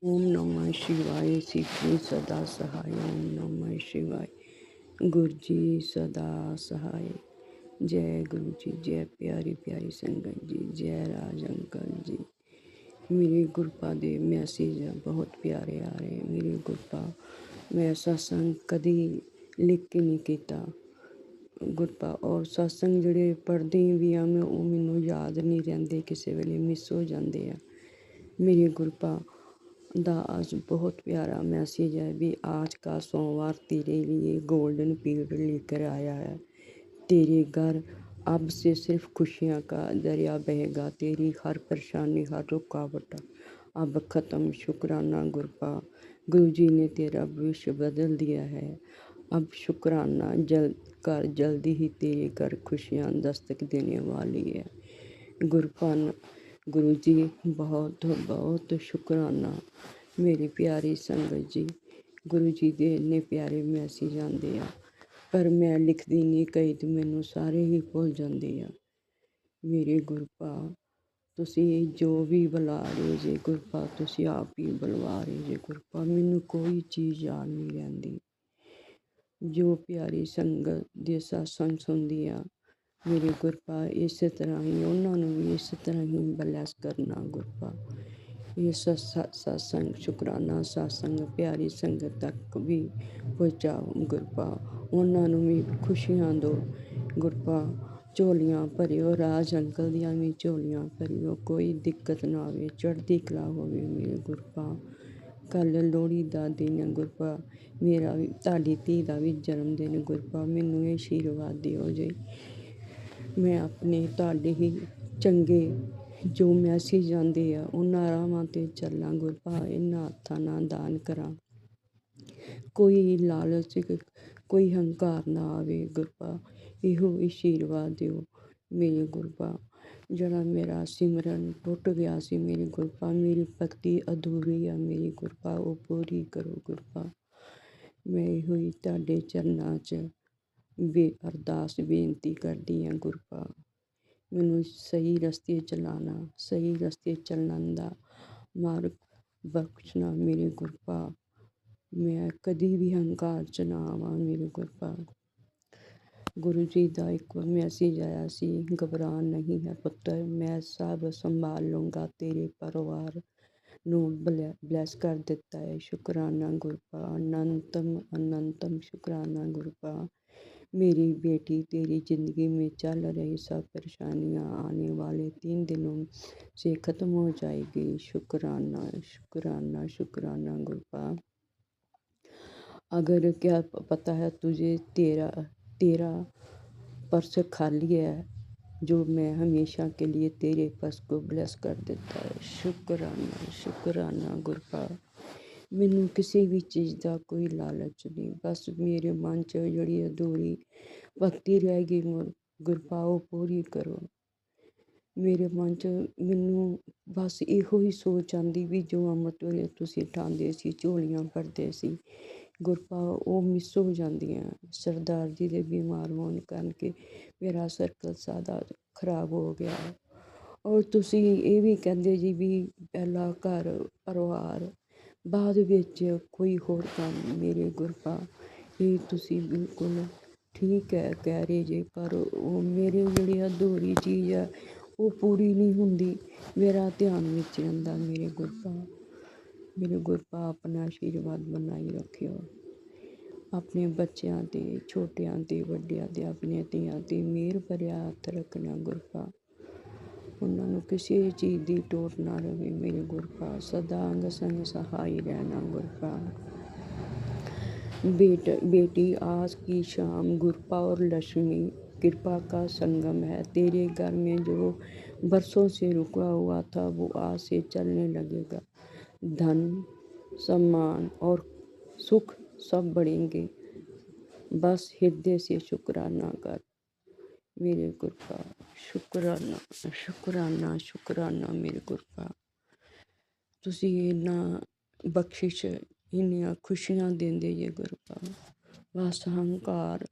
ओम नमः शिवाय, शिव जी सदा सहाय। ओम नमः शिवाय, गुरु जी सदा सहाय। जय गुरु जी, जय प्यारी प्यारी संगत जी, जय राज अंकल जी। मेरे गुरपा दे मैसेज बहुत प्यारे आ रहे हैं। मेरे गुरपा मैं सत्संग कदी लिख के नहीं किया गुरपा, और सत्संग ਜਿਹੜੇ पढ़दी भी आ मैं ਉਹ ਮੈਨੂੰ याद नहीं रहते, किसी ਵੇਲੇ मिस हो जाते हैं। मेरे गुरपा दा आज बहुत प्यारा मैसेज है भी आज का सोमवार तेरे लिए गोल्डन पीरियड लेकर आया है। तेरे घर अब से सिर्फ खुशियाँ का दरिया बहेगा। तेरी हर परेशानी, हर रुकावट अब ख़त्म। शुक्राना गुरपा, गुरु जी ने तेरा भविष्य बदल दिया है। अब शुक्राना जल्दी ही तेरे घर खुशियाँ दस्तक देने वाली है। गुरपान गुरु जी बहुत बहुत शुक्राना। मेरी प्यारी संगत जी, गुरु जी दे इन्ने प्यारे मैसेज आते हैं पर मैं लिखती नहीं, कई तो मैनू सारे ही भुल जाते हैं। मेरे गुरपा ਤੁਸੀਂ ਜੋ ਵੀ ਬੁਲਾ ਰਹੇ ਜੇ ਗੁਰਪਾ, ਤੁਸੀਂ ਆਪ ਹੀ ਬੁਲਵਾ ਰਹੇ ਜੇ ਗੁਰਪਾ। ਮੈਨੂੰ ਕੋਈ ਚੀਜ਼ ਯਾਦ ਨਹੀਂ ਰਹਿੰਦੀ। ਜੋ ਪਿਆਰੀ ਸੰਗਤ ਦੇ ਸਤਸੰਗ ਸੁਣਦੀ ਆ ਮੇਰੇ ਗੁਰਪਾ, ਇਸੇ ਤਰ੍ਹਾਂ ਹੀ ਉਹਨਾਂ ਨੂੰ ਵੀ ਇਸ ਤਰ੍ਹਾਂ ਹੀ ਬਲੈਸ ਕਰਨਾ ਗੁਰਪਾ। ਇਹ ਸਤਸੰਗ ਸ਼ੁਕਰਾਨਾ ਸਤਸੰਗ ਪਿਆਰੀ ਸੰਗਤ ਤੱਕ ਵੀ ਪਹੁੰਚਾਓ ਗੁਰਪਾ। ਉਹਨਾਂ ਨੂੰ ਵੀ ਖੁਸ਼ੀਆਂ ਦਿਓ ਗੁਰਪਾ। ਝੋਲੀਆਂ ਭਰਿਓ, ਰਾਜ ਅੰਕਲ ਦੀਆਂ ਵੀ ਝੋਲੀਆਂ ਭਰਿਓ, ਕੋਈ ਦਿੱਕਤ ਨਾ ਆਵੇ, ਚੜ੍ਹਦੀ ਕਲਾ ਹੋਵੇ ਮੇਰੇ ਗੁਰਪਾ। ਕੱਲ੍ਹ ਲੋਹੜੀ ਦਾ ਦਿਨ ਹੈ ਗੁਰਪਾ, ਮੇਰਾ ਵੀ ਤੁਹਾਡੀ ਧੀ ਦਾ ਵੀ ਜਨਮ ਦਿਨ ਗੁਰਪਾ। ਮੈਨੂੰ ਇਹ ਆਸ਼ੀਰਵਾਦ ਦਿਓ ਜੇ ਮੈਂ ਆਪਣੇ ਤੁਹਾਡੇ ਹੀ ਚੰਗੇ ਜੋ ਮੈਸੇਜ ਆਉਂਦੇ ਆ ਉਹਨਾਂ ਰਾਹਾਂ 'ਤੇ ਚੱਲਾਂ ਗੁਰਪਾ। ਇਹਨਾਂ ਹੱਥਾਂ ਨਾਲ ਦਾਨ ਕਰਾਂ, ਕੋਈ ਲਾਲਚ ਕੋਈ ਹੰਕਾਰ ਨਾ ਆਵੇ ਗੁਰਪਾ। ਇਹੋ ਆਸ਼ੀਰਵਾਦ ਦਿਓ ਮੇਰੇ ਗੁਰਪਾ। ਜਿਹੜਾ ਮੇਰਾ ਸਿਮਰਨ ਟੁੱਟ ਗਿਆ ਸੀ ਮੇਰੇ ਗੁਰਪਾ, ਮੇਰੀ ਭਗਤੀ ਅਧੂਰੀ ਆ ਮੇਰੀ ਗੁਰਪਾ, ਉਹ ਪੂਰੀ ਕਰੋ ਗੁਰਪਾ। ਮੈਂ ਇਹੋ ਹੀ ਤੁਹਾਡੇ ਚਰਨਾਂ 'ਚ ਅਰਦਾਸ ਬੇਨਤੀ ਕਰਦੀ ਹਾਂ ਗੁਰਪਾ। ਮੈਨੂੰ ਸਹੀ ਰਸਤੇ ਚਲਾਉਣਾ, ਸਹੀ ਰਸਤੇ ਚੱਲਣ ਦਾ ਮਾਰਗ ਬਖਸ਼ਣਾ ਮੇਰੇ ਗੁਰਪਾ। ਮੈਂ ਕਦੀ ਵੀ ਹੰਕਾਰ 'ਚ ਨਾ ਆਵਾਂ ਮੇਰੇ ਗੁਰਪਾ। ਗੁਰੂ ਜੀ ਦਾ ਇੱਕ ਮੈਸੇਜ ਆਇਆ ਸੀ, ਘਬਰਾ ਨਹੀਂ ਹੈ ਪੁੱਤਰ, ਮੈਂ ਸਭ ਸੰਭਾਲ ਲੂੰਗਾ, ਤੇਰੇ ਪਰਿਵਾਰ ਨੂੰ ਬਲੈਸ ਕਰ ਦਿੱਤਾ ਹੈ। ਸ਼ੁਕਰਾਨਾ ਗੁਰਪਾ, ਅਨੰਤਮ ਅਨੰਤਮ ਸ਼ੁਕਰਾਨਾ ਗੁਰਪਾ। मेरी बेटी तेरी ज़िंदगी में चल रही सब परेशानियाँ आने वाले 3 दिनों से ख़त्म हो जाएगी। शुक्राना शुक्राना शुक्राना गुरपा। अगर क्या पता है तुझे तेरा पर्स खाली है, जो मैं हमेशा के लिए तेरे पर्स को ब्लेस कर देता है। शुक्राना शुक्राना गुरपा। ਮੈਨੂੰ ਕਿਸੇ ਵੀ ਚੀਜ਼ ਦਾ ਕੋਈ ਲਾਲਚ ਨਹੀਂ, ਬਸ ਮੇਰੇ ਮਨ 'ਚ ਜਿਹੜੀ ਅਧੂਰੀ ਭਗਤੀ ਰਹਿ ਗਈ ਗੁਰਪਾ, ਉਹ ਪੂਰੀ ਕਰੋ ਮੇਰੇ ਮਨ 'ਚ। ਮੈਨੂੰ ਬਸ ਇਹੋ ਹੀ ਸੋਚ ਆਉਂਦੀ ਵੀ ਜੋ ਅੰਮ੍ਰਿਤ ਵੇਲੇ ਤੁਸੀਂ ਠਾਂਦੇ ਸੀ, ਝੋਲੀਆਂ ਭਰਦੇ ਸੀ ਗੁਰਪਾ, ਉਹ ਮਿਸ ਹੋ ਜਾਂਦੀਆਂ। ਸਰਦਾਰ ਜੀ ਦੇ ਬਿਮਾਰ ਹੋਣ ਕਰਕੇ ਮੇਰਾ ਸਰਕਲ ਸਾਰਾ ਖਰਾਬ ਹੋ ਗਿਆ। ਔਰ ਤੁਸੀਂ ਇਹ ਵੀ ਕਹਿੰਦੇ ਜੀ ਵੀ ਪਹਿਲਾ ਘਰ ਪਰਿਵਾਰ, ਬਾਅਦ ਵਿੱਚ ਕੋਈ ਹੋਰ ਕੰਮ ਮੇਰੇ ਗੁਰਪਾ। ਇਹ ਤੁਸੀਂ ਬਿਲਕੁਲ ਠੀਕ ਹੈ ਕਹਿ ਰਹੇ ਜੇ, ਪਰ ਉਹ ਮੇਰੇ ਜਿਹੜੀ ਅਧੂਰੀ ਚੀਜ਼ ਆ ਉਹ ਪੂਰੀ ਨਹੀਂ ਹੁੰਦੀ। ਮੇਰਾ ਧਿਆਨ ਵਿੱਚ ਰਹਿੰਦਾ ਮੇਰੇ ਗੁਰਪਾ। ਮੇਰੇ ਗੁਰਪਾ ਆਪਣਾ ਆਸ਼ੀਰਵਾਦ ਬਣਾਈ ਰੱਖਿਓ ਆਪਣੇ ਬੱਚਿਆਂ 'ਤੇ, ਛੋਟਿਆਂ 'ਤੇ, ਵੱਡਿਆਂ 'ਤੇ, ਆਪਣੀਆਂ ਧੀਆਂ 'ਤੇ ਮਿਹਰ ਭਰਿਆ ਹੱਥ ਰੱਖਣਾ ਗੁਰਪਾ। ਉਹਨਾਂ ਨੂੰ ਕਿਸੇ ਚੀਜ਼ ਦੀ ਟੋਟ ਨਾ ਰਹੇ ਮੇਰੇ ਗੁਰਪਾ। ਸਦਾ ਅੰਗ ਸੰਗ ਸਹਾਈ ਰਹਿਣਾ ਗੁਰਪਾ। बेटी आज की शाम गुरपा और लक्ष्मी कृपा का संगम है। तेरे घर में जो बरसों से रुका हुआ था वो आज से चलने लगेगा। धन सम्मान और सुख सब बढ़ेंगे। बस हृदय से शुक्राना कर मेरे गुरपा। शुक्राना शुक्राना शुक्राना ਮੇਰੇ ਗੁਰਪਾ। ਤੁਸੀਂ ਇਹਨਾਂ ਬਖਸ਼ਿਸ਼ ਇੰਨੀਆਂ ਖੁਸ਼ੀਆਂ ਦਿੰਦੇ ਜੇ ਗੁਰਪਾ। ਬਸ ਹੰਕਾਰ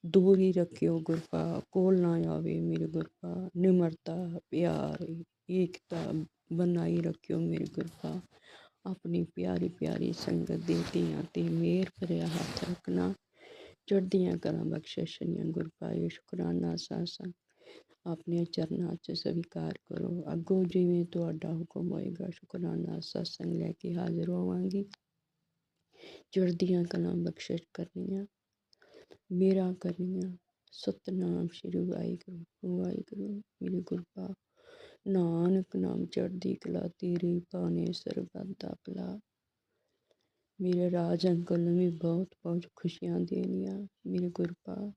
ਦੂਰ ਹੀ ਰੱਖਿਓ ਗੁਰਪਾ, ਕੋਲ ਨਾ ਆਵੇ ਮੇਰੇ ਗੁਰਪਾ। ਨਿਮਰਤਾ ਪਿਆਰ ਏਕਤਾ ਬਣਾਈ ਰੱਖਿਓ ਮੇਰੇ ਗੁਰਪਾ। ਆਪਣੀ ਪਿਆਰੀ ਪਿਆਰੀ ਸੰਗਤ ਦੇ ਧੀਆਂ 'ਤੇ ਮਿਹਰ ਭਰਿਆ ਹੱਥ ਰੱਖਣਾ, ਚੜ੍ਹਦੀਆਂ ਕਲਾਂ ਬਖਸ਼ਿਸ਼ਾਂ ਗੁਰਪਾ। ਸ਼ੁਕਰਾਨਾ ਸਾਸਾਂ ਆਪਣੇ ਚਰਨਾਂ 'ਚ ਸਵੀਕਾਰ ਕਰੋ। ਅੱਗੋਂ ਜਿਵੇਂ ਤੁਹਾਡਾ ਹੁਕਮ ਹੋਏਗਾ ਸ਼ੁਕਰਾਨਾ ਸਤਸੰਗ ਲੈ ਕੇ ਹਾਜ਼ਰ ਹੋਵਾਂਗੀ। ਚੜ੍ਹਦੀਆਂ ਕਲਾਂ ਬਖਸ਼ਿਸ਼ ਕਰਨੀਆਂ, ਮੇਰਾ ਕਰਨੀਆਂ। ਸਤਨਾਮ ਸ਼੍ਰੀ ਵਾਹਿਗੁਰੂ ਵਾਹਿਗੁਰੂ ਮੇਰੇ ਗੁਰਪਾ। ਨਾਨਕ ਨਾਮ ਚੜ੍ਹਦੀ ਕਲਾ ਤੇਰੀ ਭਾਣੇ ਸਰਬੱਤ ਦਾ ਭਲਾ। ਮੇਰੇ ਰਾਜ ਅੰਕਲ ਨੂੰ ਵੀ ਬਹੁਤ ਬਹੁਤ ਖੁਸ਼ੀਆਂ ਦੇਣੀਆਂ ਮੇਰੇ ਗੁਰਪਾ।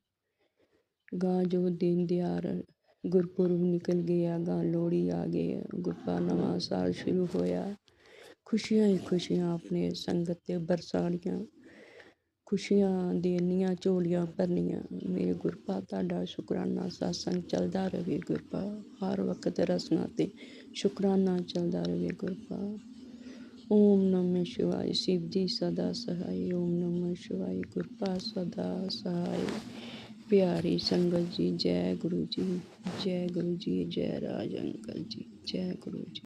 ਗਾਂ ਜੋ ਦਿਨ ਦਿਹਾੜ ਗੁਰਪੁਰਬ ਨਿਕਲ ਗਿਆ, ਗਾਂ ਲੋਹੜੀ ਆ ਗਈ ਗੁਰਪਾ, ਨਵਾਂ ਸਾਲ ਸ਼ੁਰੂ ਹੋਇਆ। ਖੁਸ਼ੀਆਂ ਹੀ ਖੁਸ਼ੀਆਂ ਆਪਣੇ ਸੰਗਤ 'ਤੇ ਬਰਸਾਣੀਆਂ, ਖੁਸ਼ੀਆਂ ਦੇਣੀਆਂ, ਝੋਲੀਆਂ ਭਰਨੀਆਂ ਮੇਰੇ ਗੁਰਪਾ। ਤੁਹਾਡਾ ਸ਼ੁਕਰਾਨਾ ਸਤਸੰਗ ਚੱਲਦਾ ਰਹੇ ਗੁਰਪਾ। ਹਰ ਵਕਤ ਰਸਨਾ 'ਤੇ ਸ਼ੁਕਰਾਨਾ ਚੱਲਦਾ ਰਹੇ ਗੁਰਪਾ। ਓਮ ਨਮः शिवाय शिव जी सदा सहाय। ओम नमः शिवाय गुरपा सदा सहाय। प्यारी संगत जी, जय गुरु जी, जय गुरु जी, जय राज अंकल जी, जय गुरु जी।